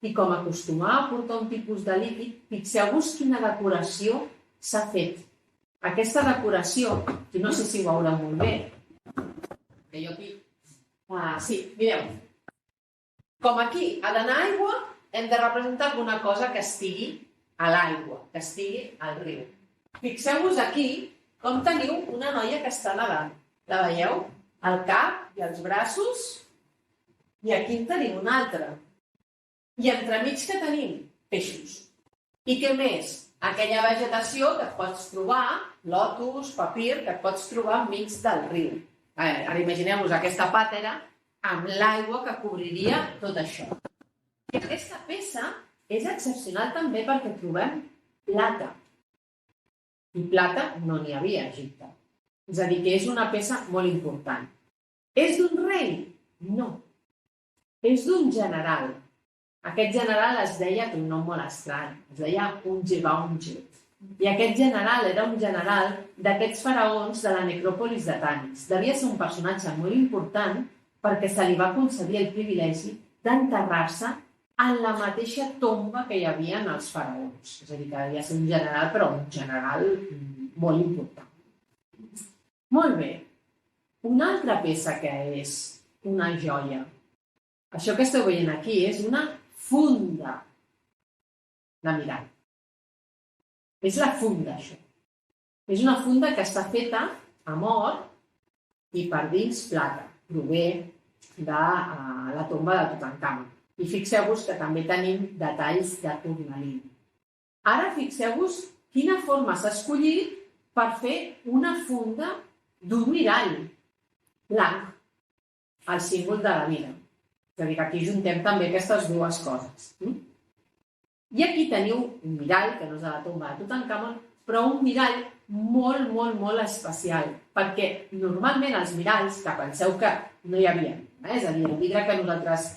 I com acostumava a portar un tipus de líquid, fixeu-vos quina decoració s'ha fet. Aquesta decoració, que no sé si ho veurà molt bé, que jo aquí... sí, mireu. Com aquí ha d'anar aigua, hem de representar alguna cosa que estigui a l'aigua, que estigui al riu. Fixeu-vos aquí com teniu una noia que està nedant. La veieu? El cap i els braços. I aquí en tenim una altra. I entremig que tenim? Peixos. I què més? Aquella vegetació que et pots trobar, lotus, papir, que et pots trobar enmig del riu. Ara imagineu-vos aquesta pàtera amb l'aigua que cobriria tot això. I aquesta peça és excepcional també perquè trobem plata. I plata no n'hi havia a Egipte. És a dir, que és una peça molt important. És d'un rei? No. És d'un general. Aquest general es deia, té un nom molt estrany, es deia Ungebauget. I aquest general era un general d'aquests faraons de la necròpolis de Tanis. Devia ser un personatge molt important perquè se li va concedir el privilegi d'enterrar-se en la mateixa tomba que hi havia en els faraons. És a dir, que devia ser un general, però un general molt important. Molt bé. Una altra peça que és una joia. Això que esteu veient aquí és una funda de mirall. És la funda, això. És una funda que està feta amb or i per dins plata. Prové de la tomba de Tutankamon. I fixeu-vos que també tenim detalls de cornalina. Ara fixeu-vos quina forma s'ha escollit per fer una funda d'un mirall blanc, el símbol de la vida. És a dir, que aquí juntem també aquestes dues coses. I aquí teniu un mirall, que no és de la tomba de Tutankamon, però un mirall molt, molt, molt especial, perquè normalment els miralls, que penseu que no hi havia, és a dir, el vidre que nosaltres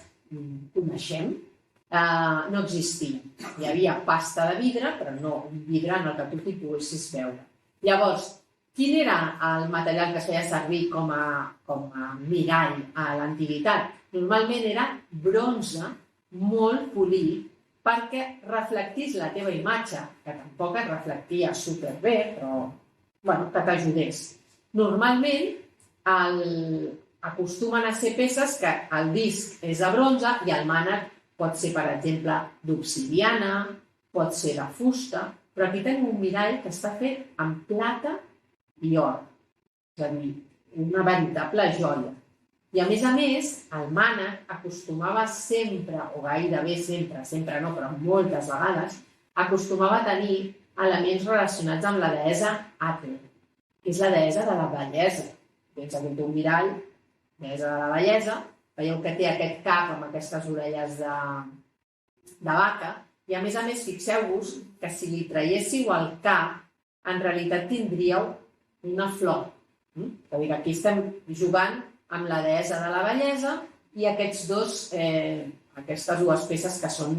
coneixem, no existia. Hi havia pasta de vidre, però no un vidre en el que tu t'hi poguessis veure. Llavors, quin era el material que es feia servir com a mirall a l'antiguitat? Normalment era bronze molt polit perquè reflectís la teva imatge, que tampoc es reflectia superbé, però que t'ajudés. Normalment acostumen a ser peces que el disc és de bronze i el mànec pot ser, per exemple, d'obsidiana, pot ser de fusta, però aquí tenim un mirall que està fet amb plata i or. És a dir, una veritable joia. I a més, el mànec acostumava sempre, o gairebé sempre, sempre no, però moltes vegades, acostumava a tenir elements relacionats amb la deessa Hathor, que és la deessa de la bellesa. Tens aquí un mirall, deessa de la bellesa, veieu que té aquest cap amb aquestes orelles de vaca, i a més, fixeu-vos que si li traiéssiu el cap, en realitat tindríeu una flor. És a dir, que aquí estem jugant amb la deessa de la bellesa i aquestes dues peces que són,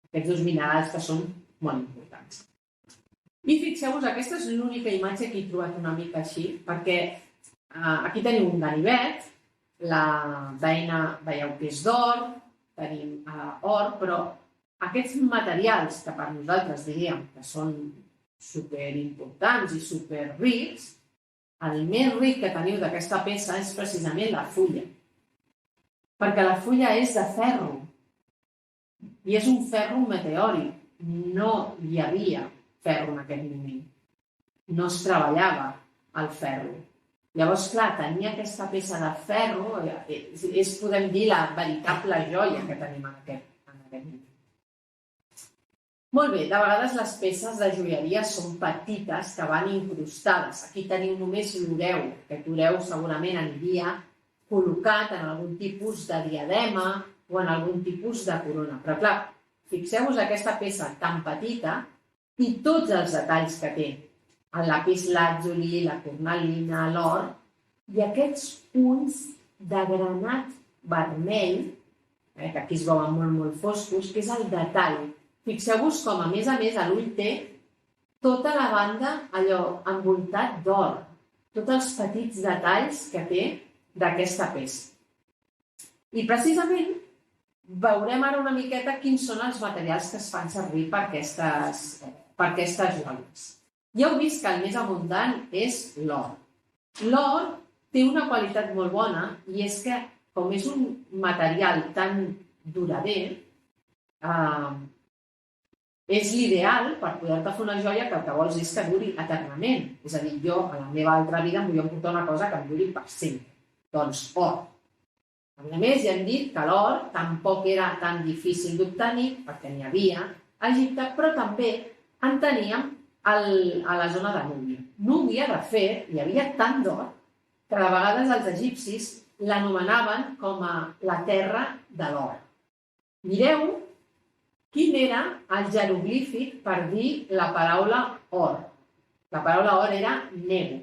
aquests dos minerals que són molt importants. I fixeu-vos, aquesta és l'única imatge que he trobat una mica així, perquè aquí tenim un ganivet, la beina veieu que és d'or, tenim or, però aquests materials que per nosaltres diríem que són superimportants i superrics, el més ric que teniu d'aquesta peça és precisament la fulla. Perquè la fulla és de ferro. I és un ferro meteòric. No hi havia ferro en aquest moment. No es treballava el ferro. Llavors, clar, tenir aquesta peça de ferro és, podem dir, la veritable joia que tenim en aquest moment. Molt bé, de vegades les peces de joieria són petites que van incrustades. Aquí teniu només l'oreu, que l'oreu segurament aniria col·locat en algun tipus de diadema o en algun tipus de corona. Però clar, fixeu-vos aquesta peça tan petita i tots els detalls que té. el lapis lazuli, la cornalina, l'or, i aquests punts de granat vermell, que aquí es veuen molt foscos, que és el detall. Fixeu-vos com, a més, l'ull té tota la banda allò envoltat d'or, tots els petits detalls que té d'aquesta peça. I precisament veurem ara una miqueta quins són els materials que es fan servir per aquestes joies. Ja heu vist que el més abundant és l'or. L'or té una qualitat molt bona i és que, com és un material tan durader, és l'ideal per poder-te fer una joia que el que vols és que duri eternament. És a dir, jo a la meva altra vida em volia portar una cosa que em duri per sempre. Doncs or. A més, ja hem dit que l'or tampoc era tan difícil d'obtenir, perquè n'hi havia a Egipte, però també en teníem a la zona de Núbia. Núbia, de fet, hi havia tant d'or que de vegades els egipcis l'anomenaven com a la terra de l'or. Mireu quin era el jeroglífic per dir la paraula or. La paraula or era nebu,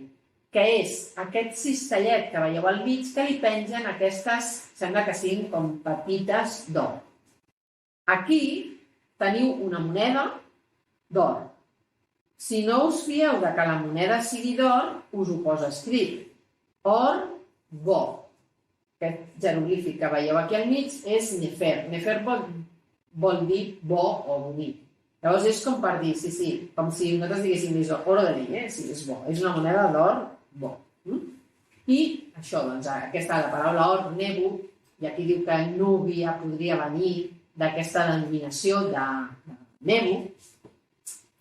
que és aquest cistellet que veieu al mig que li pengen aquestes, sembla que siguin com pepites d'or. Aquí teniu una moneda d'or. Si no us fieu que la moneda sigui d'or, us ho posa escrit. Or, bo. Aquest jeroglífic que veieu aquí al mig és nefer. Nefer vol dir bo o bonic. Llavors és com per dir, sí, com si nosaltres diguéssim oro de dir, sí, és bo. És una moneda d'or bo. I això, doncs, aquesta la paraula or, nebu, i aquí diu que núbia podria venir d'aquesta denominació de nebu.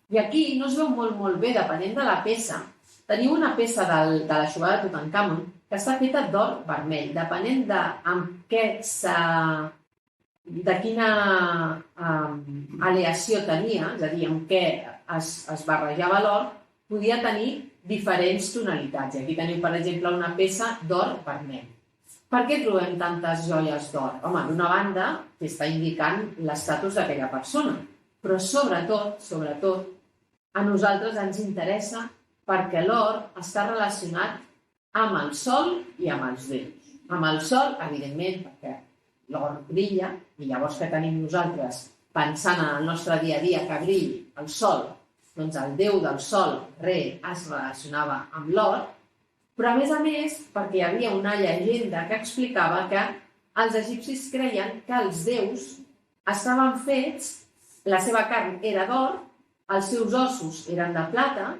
I aquí no es veu molt bé, depenent de la peça. Teniu una peça de la Xubà de Tutankamon que està feta d'or vermell. Depenent de quina aleació tenia, és a dir, amb què es barrejava l'or, podia tenir diferents tonalitats. Aquí teniu, per exemple, una peça d'or vermell. Per què trobem tantes joies d'or? Home, d'una banda, està indicant l'estatus d'aquella persona, però sobretot, a nosaltres ens interessa perquè l'or està relacionat amb el sol i amb els déus. Amb el sol, evidentment, perquè l'or brilla, i llavors què tenim nosaltres pensant en el nostre dia a dia que brilli el sol? Doncs el déu del sol, Re, es relacionava amb l'or, però a més, perquè hi havia una llegenda que explicava que els egipcis creien que els déus estaven fets, la seva carn era d'or, els seus ossos eren de plata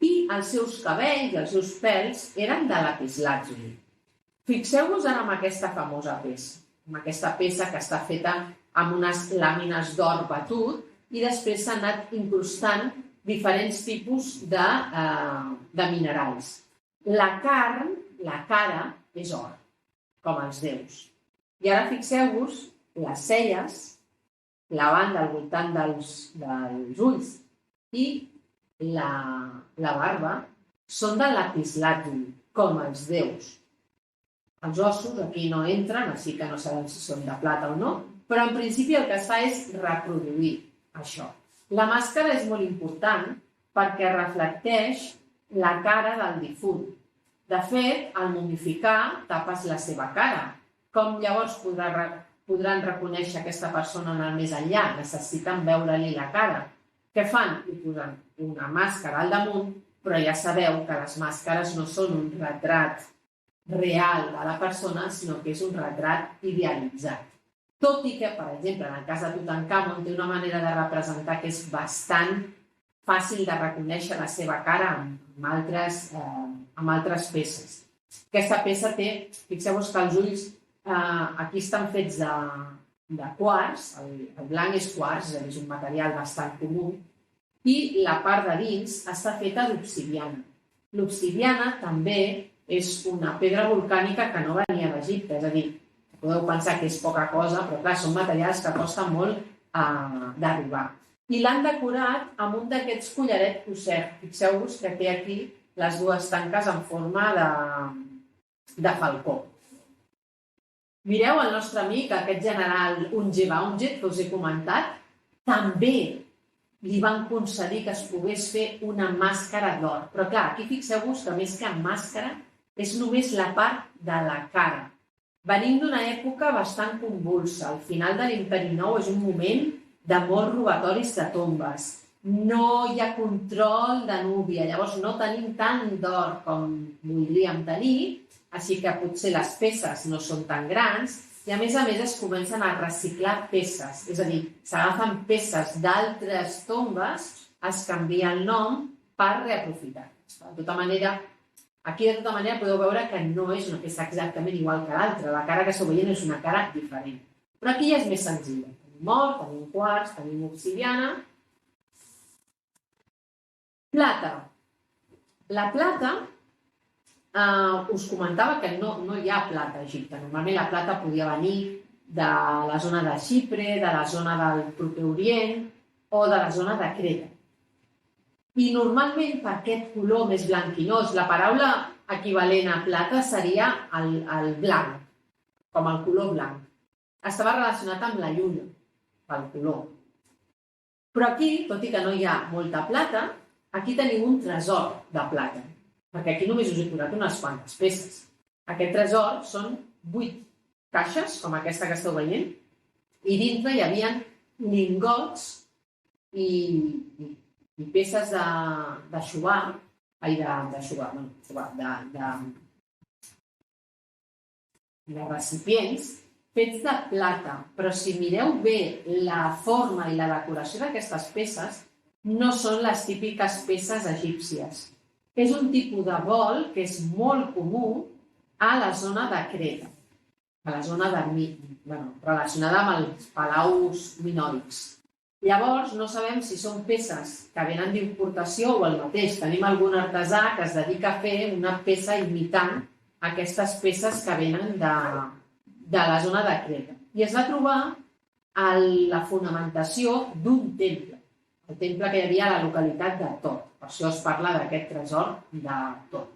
i els seus cabells i els seus pèls eren de lapislàtzuli. Fixeu-vos ara en aquesta famosa peça, amb aquesta peça que està feta amb unes làmines d'or batut i després s'han anat incrustant diferents tipus de minerals. La carn, la cara, és or, com els déus. I ara fixeu-vos les celles, la banda al voltant dels ulls i la barba són de lapislàtzuli, com els déus. Els ossos aquí no entren, així que no sabem si són de plata o no, però en principi el que es fa és reproduir això. La màscara és molt important perquè reflecteix la cara del difunt. De fet, al momificar tapes la seva cara. Com llavors podran reconèixer aquesta persona en el més enllà? Necessiten veure-li la cara. Què fan? Hi posen una màscara al damunt, però ja sabeu que les màscares no són un retrat real de la persona, sinó que és un retrat idealitzat. Tot i que, per exemple, en el cas de Tutankamon té una manera de representar que és bastant fàcil de reconèixer la seva cara amb altres peces. Aquesta peça té, fixeu-vos que els ulls aquí estan fets de quars, el blanc és quars, és un material bastant comú, i la part de dins està feta d'obsidiana. L'obsidiana també és una pedra volcànica que no venia d'Egipte, és a dir, podeu pensar que és poca cosa, però clar, són materials que costen molt d'arribar. I l'han decorat amb un d'aquests collarets Pousser. Fixeu-vos que té aquí les dues tanques en forma de falcó. Mireu el nostre amic, aquest general Ungeba Unjet, que us he comentat, també li van concedir que es pogués fer una màscara d'or. Però clar, aquí fixeu-vos que més que màscara és només la part de la cara. Venim d'una època bastant convulsa. Al final de l'Imperi Nou és un moment de molts robatoris de tombes. No hi ha control de núvia, llavors no tenim tant d'or com voldríem tenir, així que potser les peces no són tan grans i a més es comencen a reciclar peces, és a dir, s'agafen peces d'altres tombes, es canvia el nom per reaprofitar-les. De tota manera, aquí de tota manera podeu veure que no és una peça exactament igual que l'altra, la cara que esteu veient és una cara diferent. Però aquí ja és més senzilla. Tenim or, tenim quars, tenim obsidiana. Plata. La plata, us comentava que no hi ha plata a Egipte. Normalment la plata podia venir de la zona de Xipre, de la zona del proper Orient o de la zona de Creta. I normalment per aquest color més blanquinós, la paraula equivalent a plata seria el blanc, com el color blanc. Estava relacionat amb la lluna, pel color. Però aquí, tot i que no hi ha molta plata, aquí tenim un tresor de plata, perquè aquí només us he posat unes quantes peces. Aquest tresor són 8 caixes, com aquesta que esteu veient, i dintre hi havia lingots i peces de xuvar, de recipients fets de plata. Però si mireu bé la forma i la decoració d'aquestes peces, no són les típiques peces egípcies. És un tipus de bol que és molt comú a la zona de Creta, a la zona relacionada amb els palaus minoics. Llavors, no sabem si són peces que venen d'importació o el mateix. Tenim algun artesà que es dedica a fer una peça imitant aquestes peces que venen de la zona de Creta. I es va trobar a la fonamentació d'un temple, el temple que hi havia a la localitat de Tot. Per això es parla d'aquest tresor de Tot.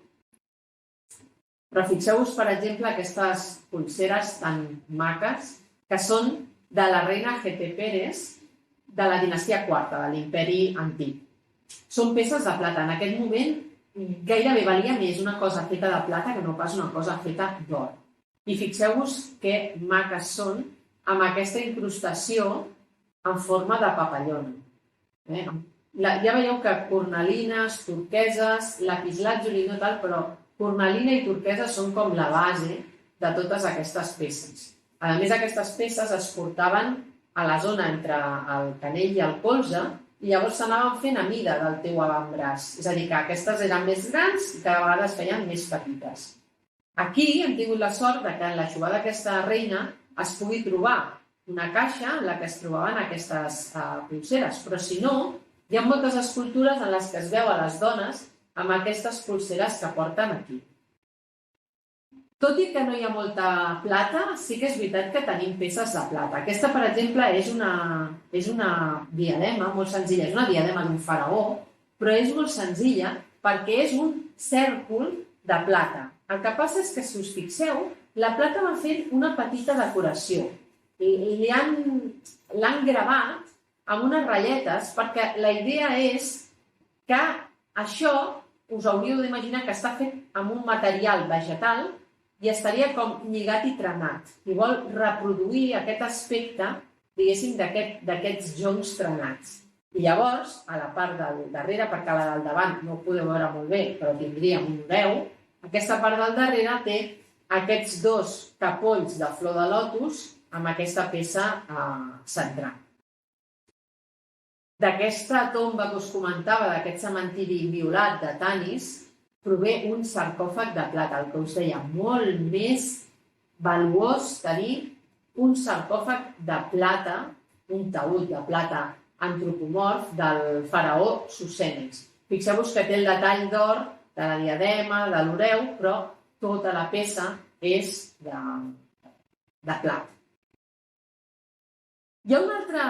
Però fixeu-vos, per exemple, aquestes pulseres tan maques que són de la reina Heteperes de la dinastia IV, de l'imperi antic. Són peces de plata. En aquest moment gairebé valia més una cosa feta de plata que no pas una cosa feta d'or. I fixeu-vos que maques són amb aquesta incrustació en forma de papallona. Ja veieu que cornalines, turqueses, lapislàtzuli no tal, però cornalina i turquesa són com la base de totes aquestes peces. A més, aquestes peces es portaven a la zona entre el canell i el colze i llavors s'anaven fent a mida del teu avantbraç. És a dir, que aquestes eren més grans i cada vegada es feien més petites. Aquí hem tingut la sort que en la xubada d'aquesta reina es pugui trobar una caixa en la que es trobaven aquestes pulseres, però si no, hi ha moltes escultures en les que es veu a les dones amb aquestes pulseres que porten aquí. Tot i que no hi ha molta plata, sí que és veritat que tenim peces de plata. Aquesta, per exemple, és una diadema molt senzilla, és una diadema d'un faraó, però és molt senzilla perquè és un cèrcol de plata. El que passa és que, si us fixeu, la plata va fent una petita decoració. L'han gravat amb unes ratlletes perquè la idea és que això us hauríeu d'imaginar que està fet amb un material vegetal i estaria com lligat i trenat. I vol reproduir aquest aspecte, diguéssim, d'aquests joncs trenats. I llavors, a la part del darrere, perquè la del davant no ho podeu veure molt bé, però tindríem un veu, aquesta part del darrere té aquests dos capolls de flor de lotus amb aquesta peça central. D'aquesta tomba que us comentava, d'aquest cementiri violat de Tanis, prové un sarcòfag de plata, el que us deia, molt més valuós tenir un sarcòfag de plata, un taüt de plata antropomorf del faraó Susenes. Fixeu-vos que té el detall d'or de la diadema, de l'oreu, però tota la peça és de plata. Hi ha un altre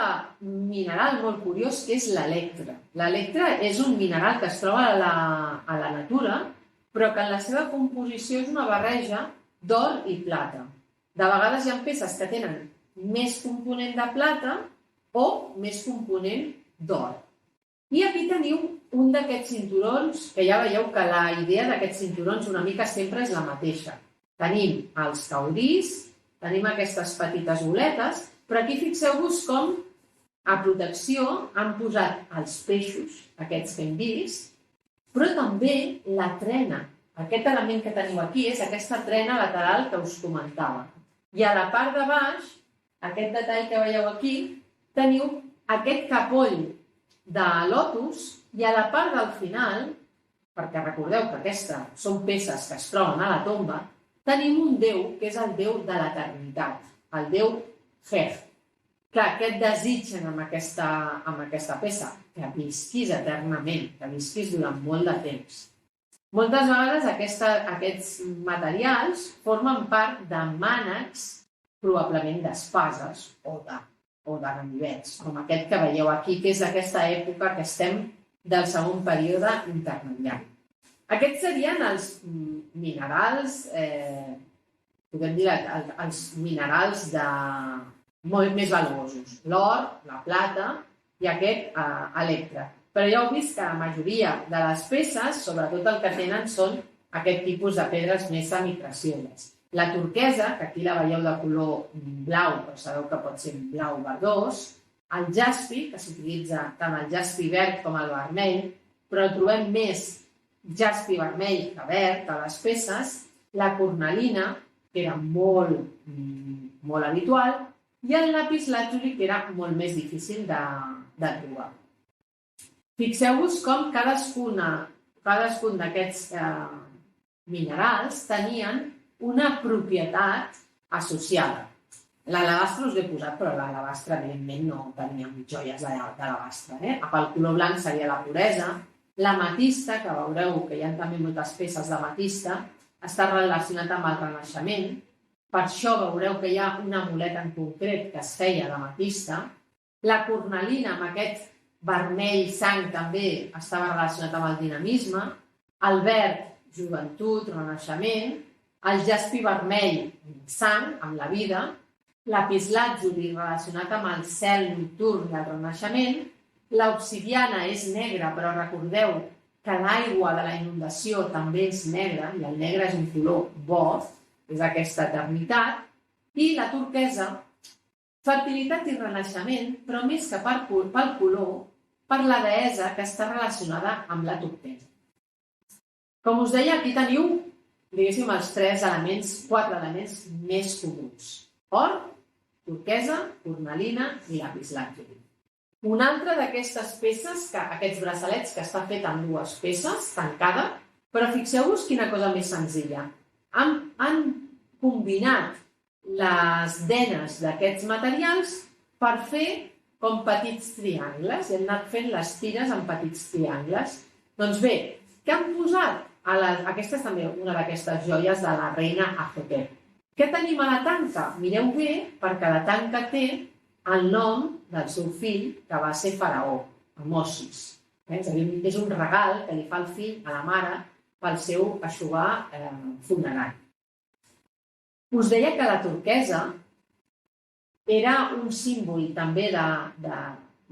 mineral molt curiós que és l'electre. L'electre és un mineral que es troba a la natura, però que en la seva composició és una barreja d'or i plata. De vegades hi ha peces que tenen més component de plata o més component d'or. I aquí teniu un d'aquests cinturons, que ja veieu que la idea d'aquests cinturons una mica sempre és la mateixa. Tenim els caudís, tenim aquestes petites boletes, però aquí fixeu-vos com a protecció han posat els peixos, aquests que hem vist, però també la trena. Aquest element que teniu aquí és aquesta trena lateral que us comentava. I a la part de baix, aquest detall que veieu aquí, teniu aquest capoll de lotus i a la part del final, perquè recordeu que aquestes són peces que es troben a la tomba, tenim un déu que és el déu de l'eternitat, el déu Her. Clar, què et desitgen amb aquesta peça? Que visquis eternament, que visquis durant molt de temps. Moltes vegades aquests materials formen part de mànecs, probablement d'espases o de ganivets, com aquest que veieu aquí, que és d'aquesta època que estem del segon període intermediari. Aquests serien els minerals, podem dir, els minerals molt més valuosos. L'or, la plata i aquest electre. Però ja heu vist que la majoria de les peces, sobretot el que tenen, són aquest tipus de pedres més semiprecioses. La turquesa, que aquí la veieu de color blau, però sabeu que pot ser blau verdós, el jaspi, que s'utilitza tant el jaspi verd com el vermell, però trobem més jaspi vermell que verd a les peces, la cornalina, que era molt habitual, i el lapislàtzuli, que era molt més difícil de trobar. Fixeu-vos com cadascun d'aquests minerals tenien una propietat associada. L'alabastre us l'he posat, però l'alabastre, evidentment, no teníem joies d'alabastre. Pel color blanc seria la puresa. L'ametista, que veureu que hi ha també moltes peces d'ametista, està relacionat amb el Renaixement. Per això veureu que hi ha un amulet en concret que es feia d'ametista. La cornalina, amb aquest vermell sang, també estava relacionat amb el dinamisme. El verd, joventut, renaixement. El jaspi vermell, sang, amb la vida. Lapislàtzuli, relacionat amb el cel nocturn i el renaixement. L'obsidiana és negra, però recordeu que l'aigua de la inundació també és negra, i el negre és un color bord, és aquesta eternitat. I la turquesa, fertilitat i renaixement, però més que pel color, per la deessa que està relacionada amb la turquesa. Com us deia, aquí teniu, diguéssim, els quatre elements més comuns. Or, turquesa, cornalina i lapislàtzuli. Una altra d'aquestes peces, aquests braçalets, que està fet amb dues peces, tancada, però fixeu-vos quina cosa més senzilla. Han combinat les denes d'aquests materials per fer com petits triangles, i han anat fent les tires en petits triangles. Doncs bé, què han posat? Aquesta és també una d'aquestes joies de la reina Hatshepsut. Què tenim a la tanca? Mireu bé, perquè la tanca té el nom del seu fill, que va ser faraó, Amosis. És a dir, és un regal que li fa el fill a la mare pel seu eixugar funerari. Us deia que la turquesa era un símbol també de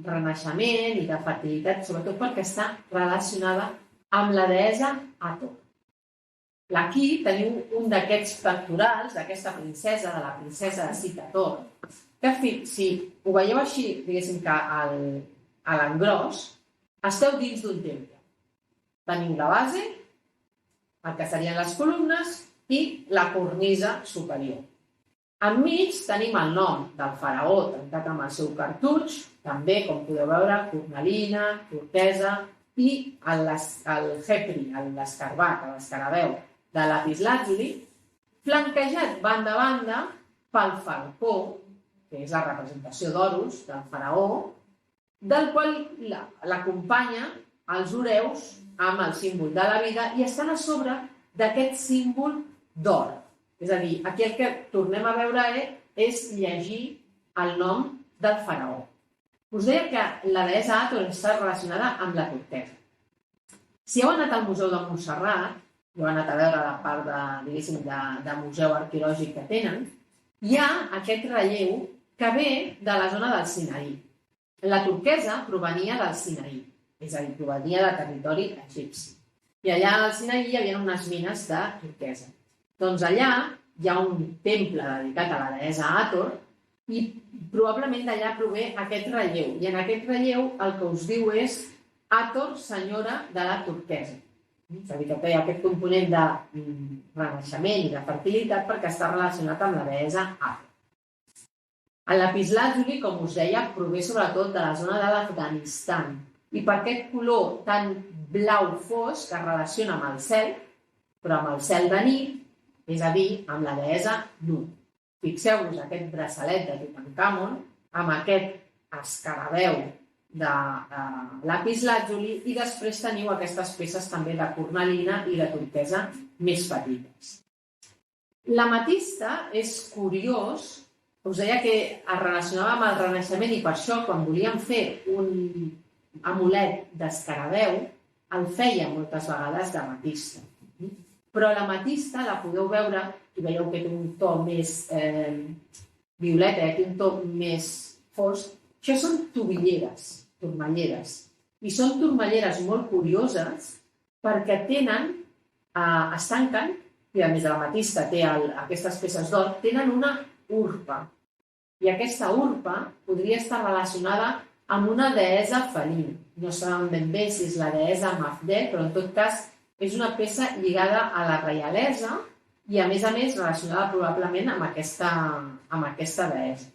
renaixement i de fertilitat, sobretot perquè està relacionada amb la deessa Hathor. Aquí teniu un d'aquests pectorals d'aquesta princesa, de la princesa de Sitator, que si ho veieu així, diguéssim que a l'engròs, esteu dins d'un temple. Teniu la base, el que serien les columnes, i la cornisa superior. Enmig tenim el nom del faraó tancat amb el seu cartutx, també, com podeu veure, cornalina, turquesa, i el hepri, l'escarbat, l'escarabeu de lapislàtzuli, flanquejat banda a banda pel falcó, que és la representació d'Horus, del faraó, del qual l'acompanya els oreus amb el símbol de la vida i estan a sobre d'aquest símbol d'or. És a dir, aquí el que tornem a veure és llegir el nom del faraó. Us deia que la deessa Hathor està relacionada amb la turquesa. Si heu anat al Museu de Montserrat, heu anat a veure la part de museu arqueològic que tenen, hi ha aquest relleu que ve de la zona del Sinaí. La turquesa provenia del Sinaí. és a dir, provenia de territori egipci. I allà al Sinaí hi havia unes mines de turquesa. Doncs allà hi ha un temple dedicat a la deessa Hathor i probablement d'allà prové aquest relleu. I en aquest relleu el que us diu és Hathor, senyora de la turquesa. És a dir, que té aquest component de renaixement i de fertilitat perquè està relacionat amb la deessa Hathor. El lapislàtzuli, com us deia, prové sobretot de la zona de l'Afganistan i per aquest color tan blau fosc que es relaciona amb el cel, però amb el cel de nit, és a dir, amb la deessa Nut. Fixeu-vos aquest braçalet de Tutankamon amb aquest escarabeu de lapislàtzuli i després teniu aquestes peces també de cornalina i de turquesa més petites. L'ametista és curiós. Us deia que es relacionava amb el Renaixement i per això, quan volíem fer un amulet d'escarabeu, el feia moltes vegades d'ametista. Però l'ametista la podeu veure, i veieu que té un to més violeta, té un to més fosc. Això són turmalleres. I són turmalleres molt curioses perquè es tanquen, i a més de l'ametista té aquestes peces d'or, tenen una urpa. I aquesta urpa podria estar relacionada amb una deessa felina. No sabem ben bé si és la deessa Mafdeh, però en tot cas és una peça lligada a la reialesa i a més relacionada probablement amb aquesta deessa.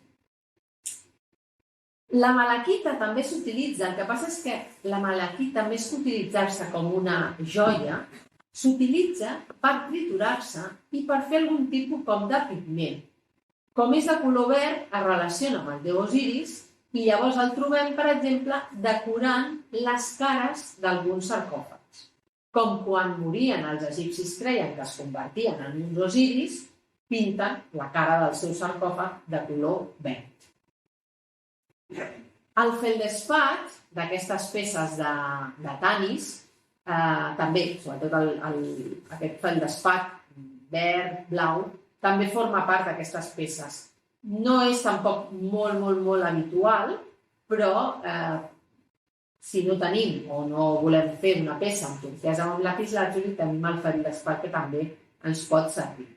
La malaquita també s'utilitza, el que passa és que la malaquita, més que utilitzar-se com una joia, s'utilitza per triturar-se i per fer algun tipus com de pigment. Com és de color verd, es relaciona amb el déu Osiris i llavors el trobem, per exemple, decorant les cares d'alguns sarcòfags. Com quan morien els egipcis creien que es convertien en uns Osiris, pinten la cara del seu sarcòfag de color verd. El feldespat d'aquestes peces de tanis, també, sobretot aquest feldespat verd, blau, també forma part d'aquestes peces. No és tampoc molt habitual, però si no tenim o no volem fer una peça amb turquesa o amb lapislàtzuli, tenim el feldespat que també ens pot servir.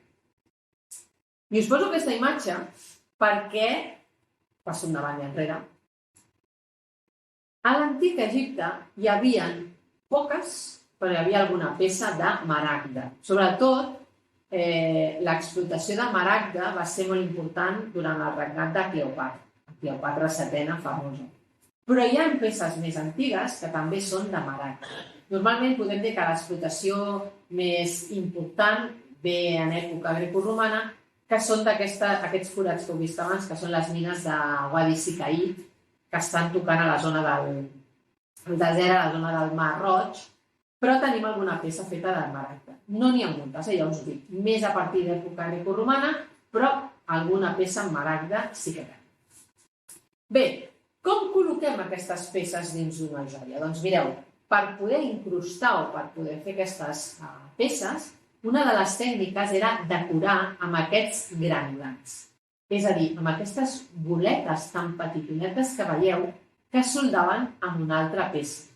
I us poso aquesta imatge perquè passo endavant i enrere. A l'antic Egipte hi havia poques, però hi havia alguna peça de maragda. Sobretot, l'explotació de maragda va ser molt important durant el regnat de Cleopatra, Cleopatra VII famosa. Però hi ha peces més antigues que també són de maragda. Normalment podem dir que l'explotació més important ve en època grecoromana, que són aquests forats que heu vist abans, que són les mines de Wadi Sicaid, que estan tocant a la zona del desert, a la zona del Mar Roig, però tenim alguna peça feta de maragda. No n'hi ha moltes, ja us ho dic, més a partir d'època grecoromana, però alguna peça en maragda sí que tenim. Bé, com col·loquem aquestes peces dins d'una joia? Doncs mireu, per poder incrustar o per poder fer aquestes peces, una de les tècniques era decorar amb aquests granulats. És a dir, amb aquestes boletes tan petitonetes que veieu que es soldaven amb una altra peça.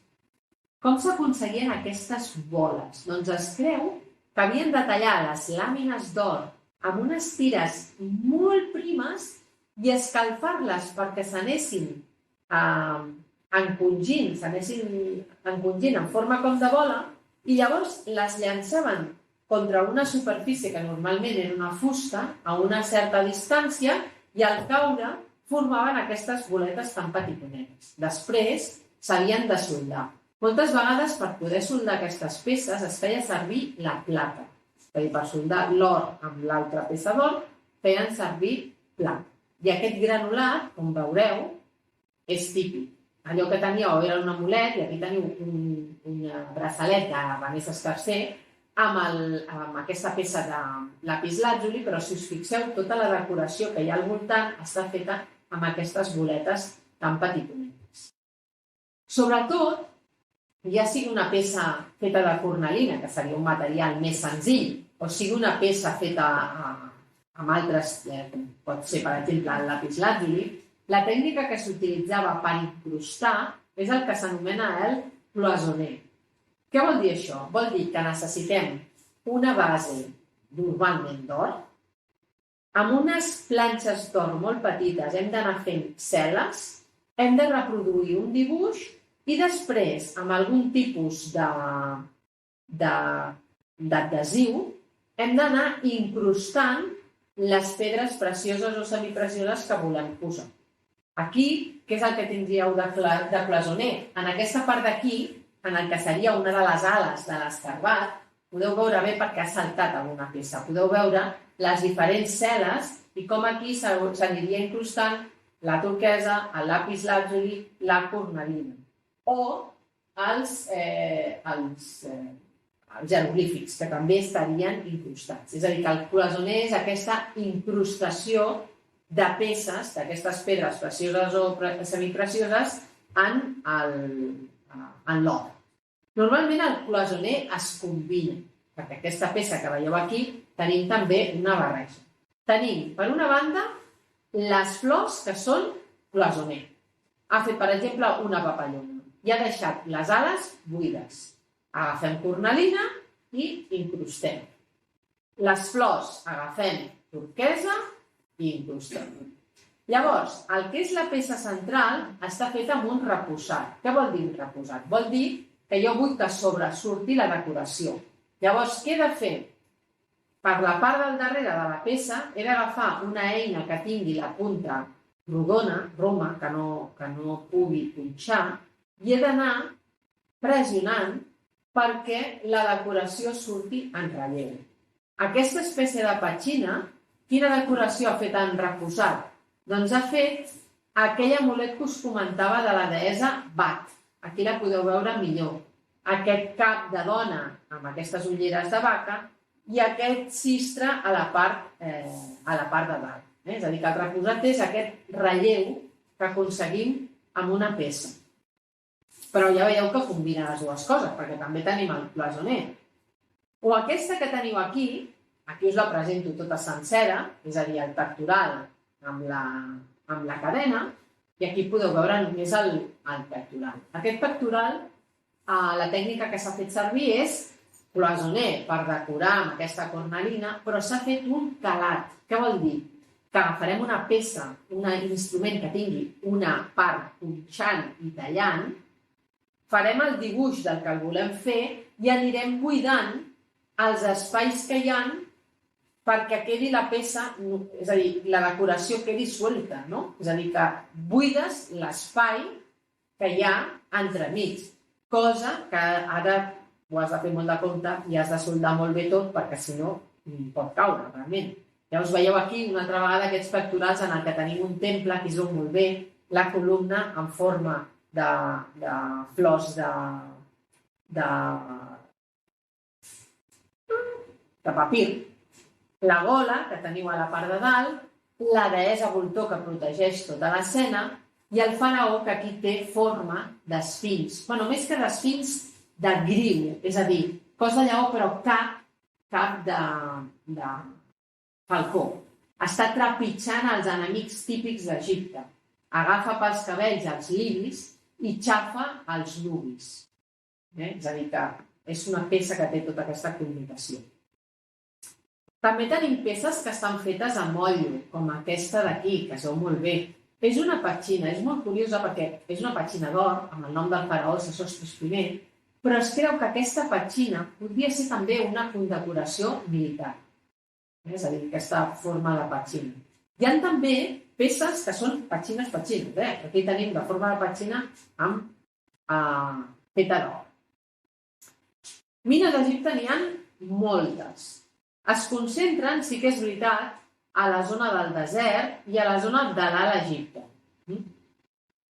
Com s'aconseguien aquestes boles? Doncs es creu que havien de tallar les làmines d'or amb unes tires molt primes i escalfar-les perquè s'anessin encongint en forma com de bola i llavors les llançaven contra una superfície que normalment era una fusta a una certa distància i al caure formaven aquestes boletes tan petitonetes. Després s'havien de soldar. Moltes vegades, per poder soldar aquestes peces, es feia servir la plata. És a dir, per soldar l'or amb l'altra peça d'or, feien servir plata. I aquest granulat, com veureu, és típic. Allò que teníeu era un amulet, i aquí teniu un braçalet de Rameses III amb aquesta peça de lapislàtzuli, però si us fixeu, tota la decoració que hi ha al voltant està feta amb aquestes boletes tan petitonetes. Sobretot, ja sigui una peça feta de cornalina, que seria un material més senzill, o sigui una peça feta amb altres, com pot ser, per exemple, el lapislàtzuli, la tècnica que s'utilitzava per incrustar és el que s'anomena el cloisonner. Què vol dir això? Vol dir que necessitem una base normalment d'or, amb unes planxes d'or molt petites hem d'anar fent cel·les, hem de reproduir un dibuix i després, amb algun tipus d'adhesiu, hem d'anar incrustant les pedres precioses o semiprecioses que volem posar. Aquí, què és el que tindríeu de cloisonner? En aquesta part d'aquí, en el que seria una de les ales de l'escarbat, podeu veure bé perquè ha saltat alguna peça. Podeu veure les diferents cel·les i com aquí s'aniria incrustant la turquesa, el lapis lazuli, la cornalina o els jeroglífics, que també estarien incrustats. És a dir, que el cloisonner és aquesta incrustació de peces, d'aquestes pedres precioses o semiprecioses, en l'or. Normalment el cloisonner es combina, perquè aquesta peça que veieu aquí tenim també una barreja. Tenim, per una banda, les flors que són cloisonner. Ha fet, per exemple, una papallona i ha deixat les ales buides. Agafem cornalina i incrustem. Les flors agafem turquesa i incrustem. Llavors, el que és la peça central està feta amb un reposat. Què vol dir un reposat? Vol dir que jo vull que sobresurti la decoració. Llavors, què he de fer? Per la part del darrere de la peça he d'agafar una eina que tingui la punta rodona, roma, que no pugui punxar, i he d'anar pressionant perquè la decoració surti en relleu. Aquesta espècie de petxina, quina decoració ha fet en reposat? Doncs ha fet aquell amulet que us comentava de la deessa Bat. Aquí la podeu veure millor. Aquest cap de dona amb aquestes ulleres de vaca i aquest cistre a la part de dalt. És a dir, que el reposat és aquest relleu que aconseguim amb una peça. Però ja veieu que combina les dues coses, perquè també tenim el cloisonner. O aquesta que teniu aquí us la presento tota sencera, és a dir, el pectoral amb la cadena, i aquí podeu veure només el pectoral. Aquest pectoral, la tècnica que s'ha fet servir és cloisonner per decorar amb aquesta cornalina, però s'ha fet un calat. Què vol dir? Que agafarem una peça, un instrument que tingui una part punxant i tallant, farem el dibuix del que el volem fer i anirem buidant els espais que hi ha perquè quedi la peça, és a dir, la decoració quedi suelta, no? És a dir, que buides l'espai que hi ha entremig, cosa que ara ho has de fer molt de compte i has de soldar molt bé tot perquè si no pot caure, realment. Ja us veieu aquí una altra vegada aquests pectorals en el que tenim un temple que es veu molt bé, la columna en forma de flors de papir, la gola, que teniu a la part de dalt, la deessa voltor que protegeix tota l'escena i el faraó que aquí té forma d'esfinx. Bueno, més que d'esfinx, de griu, és a dir, cos de lleó però cap de falcó. Està trepitjant els enemics típics d'Egipte. Agafa pels cabells els lilis i xafa els nubis. És a dir, que és una peça que té tota aquesta connotació. També tenim peces que estan fetes a motllo, com aquesta d'aquí, que es veu molt bé. És una petxina, és molt curiosa perquè és una petxina d'or, amb el nom del faraó Sesostris I, però es creu que aquesta petxina podria ser també una condecoració militar. És a dir, aquesta forma de petxina. Hi ha també peces que són petxines. Aquí tenim la forma de petxina feta d'or. Mines d'Egipte n'hi ha moltes. Es concentren, sí que és veritat, a la zona del desert i a la zona de l'Alt Egipte.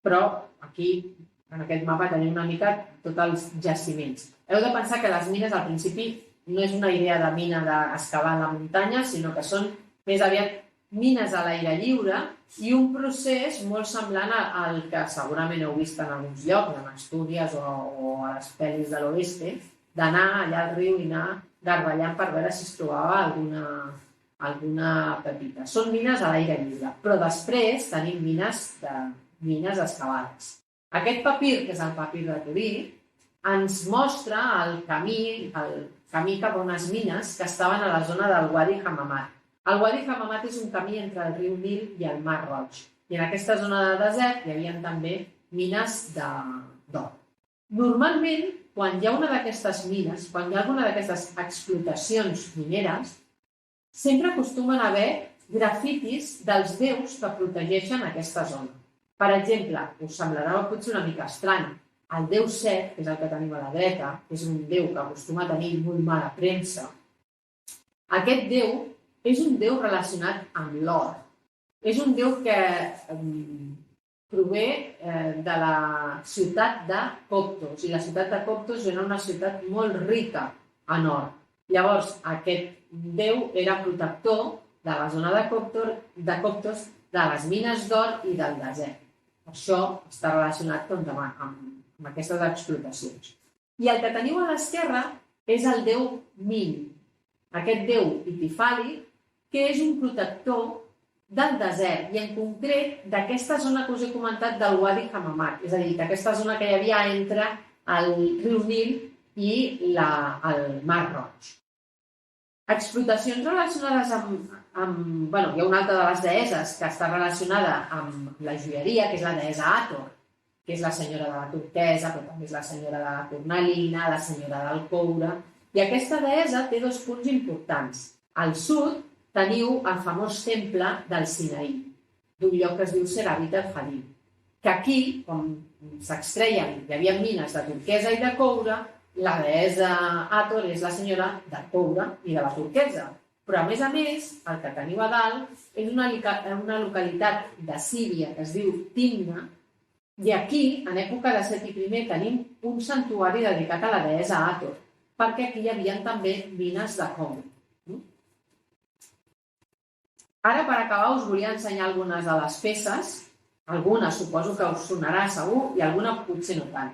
Però aquí, en aquest mapa, tenim una mica tots els jaciments. Heu de pensar que les mines, al principi, no és una idea de mina d'excavar en la muntanya, sinó que són més aviat mines a l'aire lliure i un procés molt semblant al que segurament heu vist en alguns llocs, en Astúries o a les pel·lis de l'oeste, d'anar allà al riu i anar garballant per veure si es trobava alguna pepita. Són mines a l'aire lliure, però després tenim mines excavades. Aquest papir, que és el papir de Turí, ens mostra el camí cap a unes mines que estaven a la zona del Wadi Hammamat. El Wadi Hammamat és un camí entre el riu Nil i el Mar Roig. I en aquesta zona de desert hi havia també mines d'or. Normalment, quan hi ha una d'aquestes mines, quan hi ha alguna d'aquestes explotacions mineres, sempre acostumen a haver grafitis dels déus que protegeixen aquesta zona. Per exemple, us semblarà potser una mica estrany, el déu Set, que és el que tenim a la dreta, que és un déu que acostuma a tenir molt mala premsa, aquest déu és un déu relacionat amb l'or. És un déu que prové de la ciutat de Coptos, i la ciutat de Coptos era una ciutat molt rica en or. Llavors, aquest déu era protector de la zona de Coptos, de les mines d'or i del desert. Això està relacionat amb aquestes explotacions. I el que teniu a l'esquerra és el déu Min, aquest déu hitifàlic, que és un protector del desert i en concret d'aquesta zona que us he comentat del Wadi Hammamat, és a dir, d'aquesta zona que hi havia entre el riu Nil i el Mar Roig. Explotacions relacionades amb... Hi ha una altra de les deeses que està relacionada amb la joieria, que és la deessa Hathor, que és la senyora de la turquesa, però també és la senyora de la cornalina, la senyora del coure. I aquesta deessa té dos punts importants. Al sud teniu el famós temple del Sinaí, d'un lloc que es diu Serabit el-Hadim, que aquí, com s'extreien, hi havia mines de turquesa i de coure, la deessa Hathor és la senyora del coure i de la turquesa. Però, a més, el que teniu a dalt és una localitat de Síria que es diu Timna, i aquí, en època de Set I, tenim un santuari dedicat a la deessa Hathor, perquè aquí hi havia també mines de coure. Ara, per acabar, us volia ensenyar algunes de les peces. Algunes suposo que us sonarà segur i alguna potser no tant.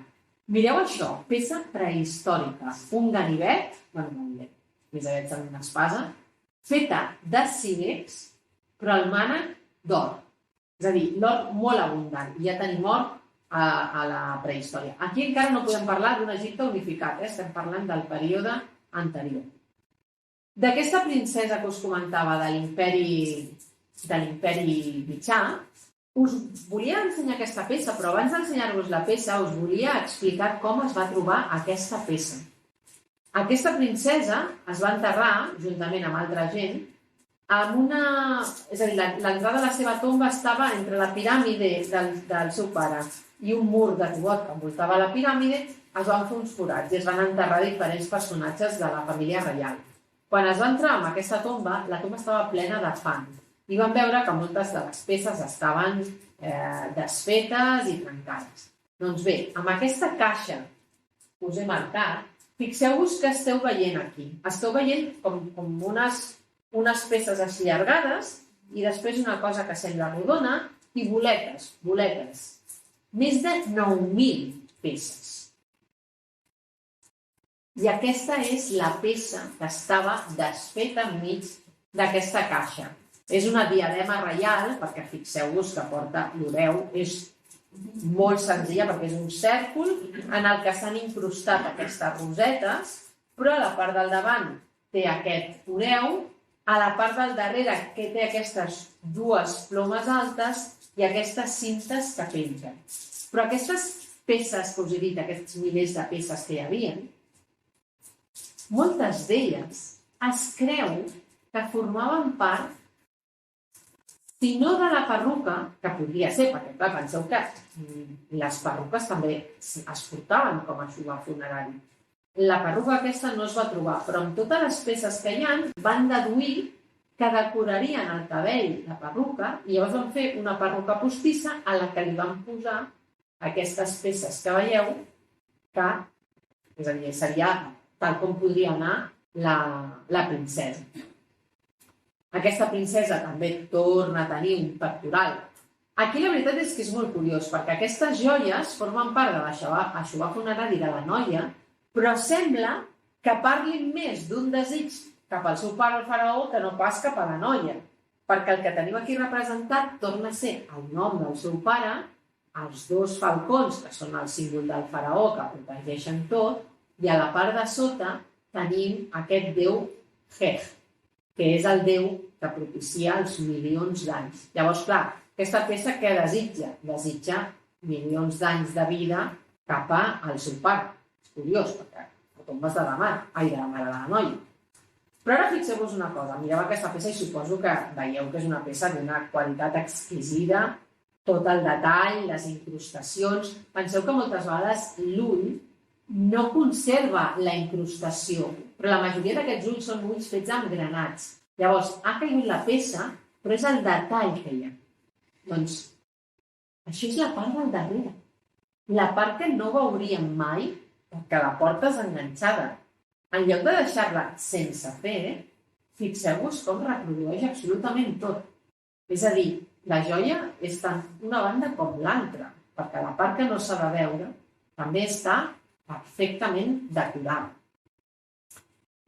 Mireu això, peça prehistòrica. Un ganivet, més aviat amb una espasa, feta de sílex, però el mànec d'or. És a dir, l'or molt abundant. I ja tenim or a la prehistòria. Aquí encara no podem parlar d'un Egipte unificat, estem parlant del període anterior. D'aquesta princesa que us comentava de l'imperi mitjà, us volia ensenyar aquesta peça, però abans d'ensenyar-vos la peça us volia explicar com es va trobar aquesta peça. Aquesta princesa es va enterrar, juntament amb altra gent, amb una... És a dir, l'entrada de la seva tomba estava entre la piràmide del seu pare i un mur de cobot que envoltava la piràmide, es van fer uns forats i es van enterrar diferents personatges de la família reial. Quan es va entrar en aquesta tomba, la tomba estava plena de fang i van veure que moltes de les peces estaven desfetes i trencades. Doncs bé, amb aquesta caixa que us he marcat, fixeu-vos que esteu veient aquí. Esteu veient com unes peces així allargades i després una cosa que sembla rodona i boletes. Més de 9.000 peces. I aquesta és la peça que estava desfeta enmig d'aquesta caixa. És una diadema reial, perquè fixeu-vos que porta l'oreu, és molt senzilla perquè és un cèrcol en el que s'han incrustat aquestes rosetes, però a la part del davant té aquest oreu, a la part del darrere que té aquestes dues plomes altes i aquestes cintes que pengen. Però aquestes peces que us he dit, aquests milers de peces que hi havia, moltes d'elles es creu que formaven part, si no de la perruca, que podria ser, perquè clar, penseu que les perruques també es portaven com a xugar funerari. La perruca aquesta no es va trobar, però amb totes les peces que hi ha van deduir que decorarien el cabell la perruca i llavors van fer una perruca postissa a la que li van posar aquestes peces que veieu, que, és a dir, seria tal com podria anar la princesa. Aquesta princesa també torna a tenir un pectoral. Aquí la veritat és que és molt curiós, perquè aquestes joies formen part de l'aixovar funerari de la noia, però sembla que parlin més d'un desig cap al seu pare, el faraó, que no pas cap a la noia. Perquè el que tenim aquí representat torna a ser el nom del seu pare els dos falcons, que són el símbol del faraó, que protegeixen tot, i a la part de sota tenim aquest déu Heg, que és el déu que propicia els milions d'anys. Llavors, clar, aquesta peça què desitja? Desitja milions d'anys de vida cap al seu pare. És curiós, perquè ho tombes de la mare a la noia. Però ara fixeu-vos una cosa, mireu aquesta peça i suposo que veieu que és una peça d'una qualitat exquisida, tot el detall, les incrustacions. Penseu que moltes vegades l'ull no conserva la incrustació, però la majoria d'aquests ulls són ulls fets amb granats. Llavors, ha caigut la peça, però és el detall que hi ha. Doncs, això és la part del darrere. La part que no veuríem mai, perquè la porta és enganxada. En lloc de deixar-la sense fer, fixeu-vos com reprodueix absolutament tot. És a dir, la joia és tant una banda com l'altra, perquè la part que no s'ha de veure també està perfectament decorada.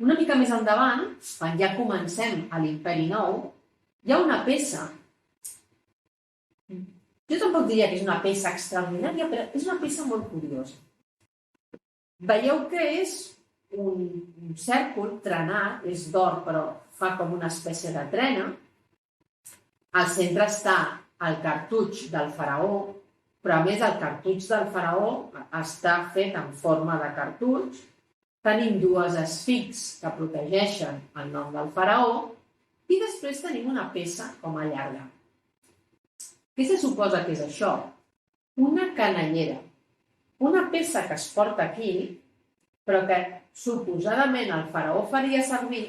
Una mica més endavant, quan ja comencem a l'Imperi Nou, hi ha una peça. Jo tampoc diria que és una peça extraordinària, però és una peça molt curiosa. Veieu que és un cèrcol trenat, és d'or, però fa com una espècie de trena. Al centre està el cartutx del faraó, però a més el cartutx del faraó està fet en forma de cartutx. Tenim dues esfinxs que protegeixen el nom del faraó i després tenim una peça com a llarga. Què se suposa que és això? Una canellera. Una peça que es porta aquí, però que suposadament el faraó faria servir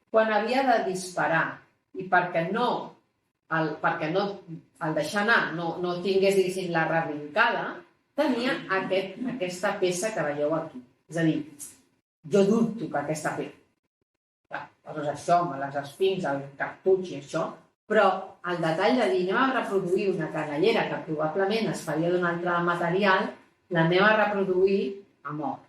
quan havia de disparar i perquè al deixar anar no tingués, diguéssim, la rebrincada, tenia aquesta peça que veieu aquí. És a dir, jo dubto que aquesta peça... Doncs això, amb les esfinxs, el cartutx i això, però el detall de dir anem a reproduir una canellera que probablement es faria d'un altre material, l'anem a reproduir amb or.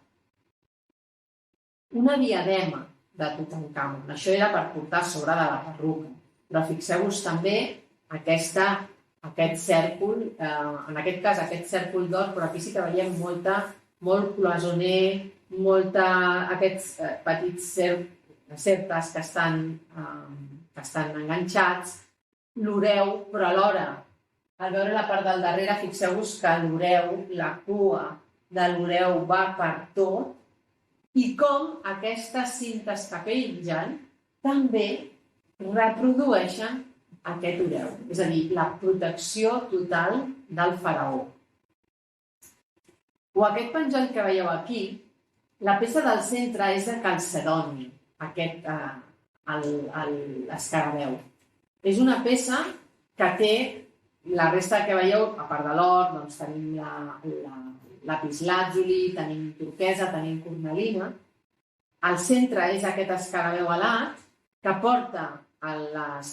Una diadema de Tutankamon. Això era per portar a sobre de la perruca. Però fixeu-vos també aquest cèrcol, en aquest cas aquest cèrcol d'or, però aquí sí que veiem molt cloisonner, aquests petits cercles que estan enganxats, l'oreu, però alhora, al veure la part del darrere, fixeu-vos que l'oreu, la cua de l'oreu va per tot, i com aquestes cintes que pengen també reprodueixen aquest oreu, és a dir, la protecció total del faraó. O aquest penjant que veieu aquí, la peça del centre és de calcedoni, l'escarabeu. És una peça que té la resta que veieu, a part de l'or, doncs tenim lapislàtzuli, tenim turquesa, tenim cornalina. Al centre és aquest escarabeu alat que porta a les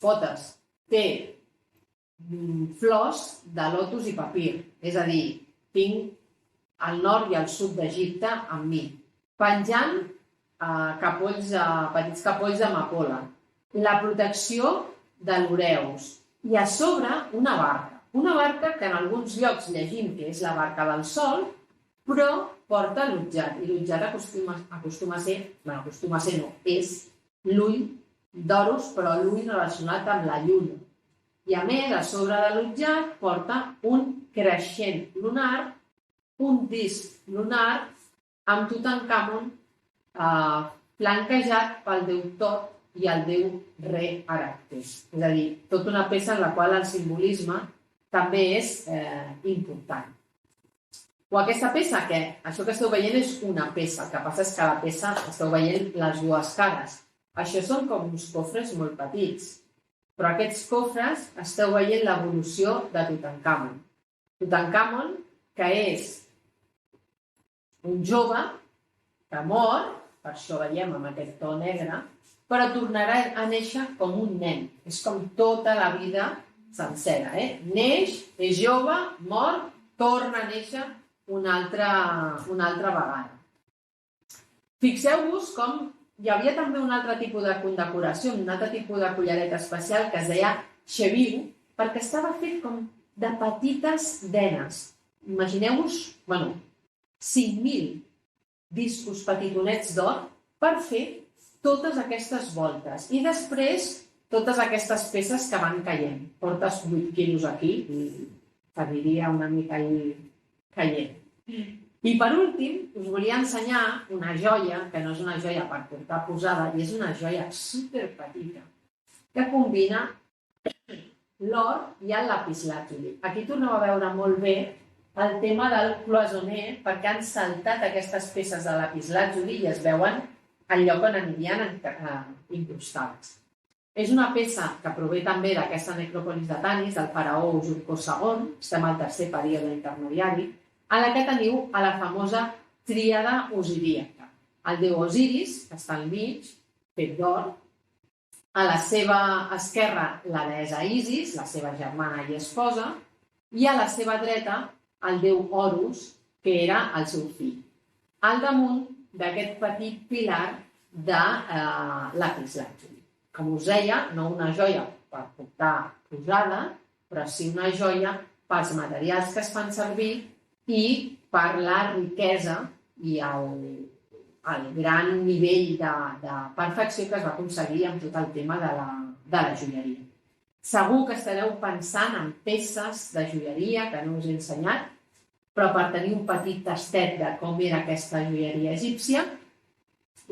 potes, té flors de lotus i papir. És a dir, tinc el nord i el sud d'Egipte amb mi. Penjant petits capolls d'amapola. La protecció de l'oreus. I a sobre una barca. Una barca que en alguns llocs llegim que és la barca del sol, però porta l'utjat. I l'utjat acostuma a ser no, és l'ull d'Horus, però l'ull relacionat amb la lluna. I a més, a sobre de l'utjat porta un creixent lunar, un disc lunar amb Tutankamon flanquejat pel déu Tot i el déu Re Aractes. És a dir, tota una peça en la qual el simbolisme també és important. O aquesta peça, que això que esteu veient és una peça, el que passa és que la peça esteu veient les dues cares. Això són com uns cofres molt petits, però aquests cofres esteu veient l'evolució de Tutankamon. Tutankamon, que és un jove que mor, per això veiem amb aquest to negre, però tornarà a néixer com un nen. És com tota la vida sencera. Neix, és jove, mor, torna a néixer una altra vegada. Fixeu-vos com hi havia també un altre tipus de condecoració, un altre tipus de collareta especial que es deia Cheviu, perquè estava fet com de petites denes. Imagineu-vos, 5.000 discos petitonets d'or per fer totes aquestes voltes. I després, totes aquestes peces que van caient. Portes 8 quilos aquí i t'aniria una mica ahí caient. I per últim, us volia ensenyar una joia, que no és una joia per portar posada, i és una joia superpetita, que combina l'or i el lapislàtzuli. Aquí torneu a veure molt bé el tema del cloisonné, perquè han saltat aquestes peces de lapislàtzuli i es veuen al lloc on anirien incrustades. És una peça que prové també d'aquesta necròpolis de Tanis, del faraó Usurkó II, estem al tercer període intermediari, a la que teniu a la famosa tríada osiríaca. El déu Osiris, que està al mig, fet d'or, a la seva esquerra la deessa Isis, la seva germana i esposa, i a la seva dreta el déu Horus, que era el seu fill. Al damunt d'aquest petit pilar de lapislàtzuli. Com us deia, no una joia per portar posada, però sí una joia pels materials que es fan servir i per la riquesa i el gran nivell de perfecció que es va aconseguir amb tot el tema de la joieria. Segur que estareu pensant en peces de joieria que no us he ensenyat, però per tenir un petit tastet de com era aquesta joieria egípcia,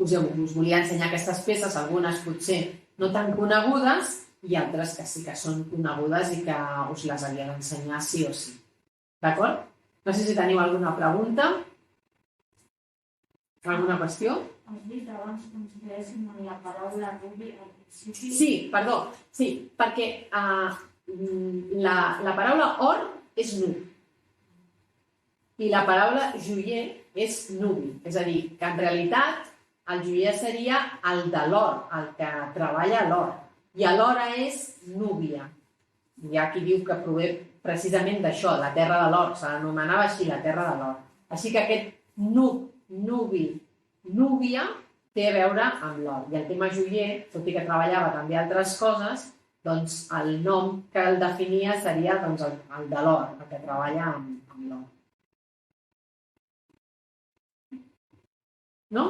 us volia ensenyar aquestes peces, algunes potser no tan conegudes i altres que sí que són conegudes i que us les havia d'ensenyar sí o sí. D'acord? No sé si teniu alguna pregunta. Alguna qüestió? Has dit abans que ens quedéssim amb la paraula rubi al principi. Sí, perdó. Sí, perquè la paraula or és nub. I la paraula joier és nubi. És a dir, que en realitat el joier seria el de l'or, el que treballa l'or. I alhora és núbia. Hi ha qui diu que prové precisament d'això, la terra de l'or. Se l'anomenava així, la terra de l'or. Així que aquest nub, nubi, núbia, té a veure amb l'or. I el tema joier, tot i que treballava també altres coses, doncs el nom que el definia seria doncs, el de l'or, el que treballa amb l'or. No?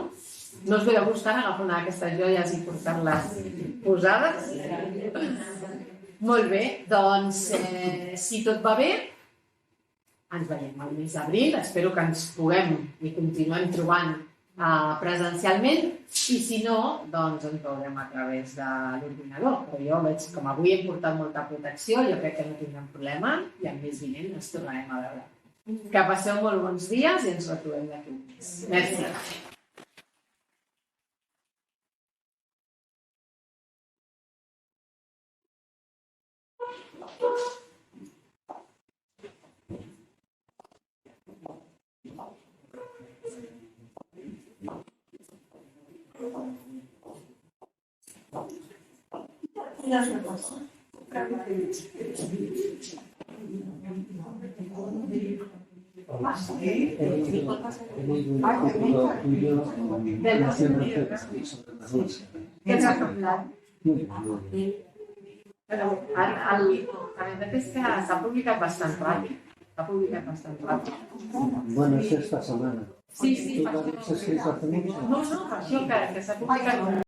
No us ve de gust ara agafar una d'aquestes joies i portar-les posades? Molt bé, doncs si tot va bé, ens veiem al mes d'abril. Espero que ens puguem i continuem trobant presencialment i si no, doncs ens veurem a través de l'ordinador. Però jo veig, com avui hem portat molta protecció, jo crec que no tindrem problema i el mes vinent ens tornarem a veure. Que passeu molt bons dies i ens retrobem d'aquí un mes. Merci. La veritat és que s'ha publicat bastant ràpid. Bueno, es esta semana. Sí, per això. ¿Se escrito hace mucho? No, per això que s'ha publicat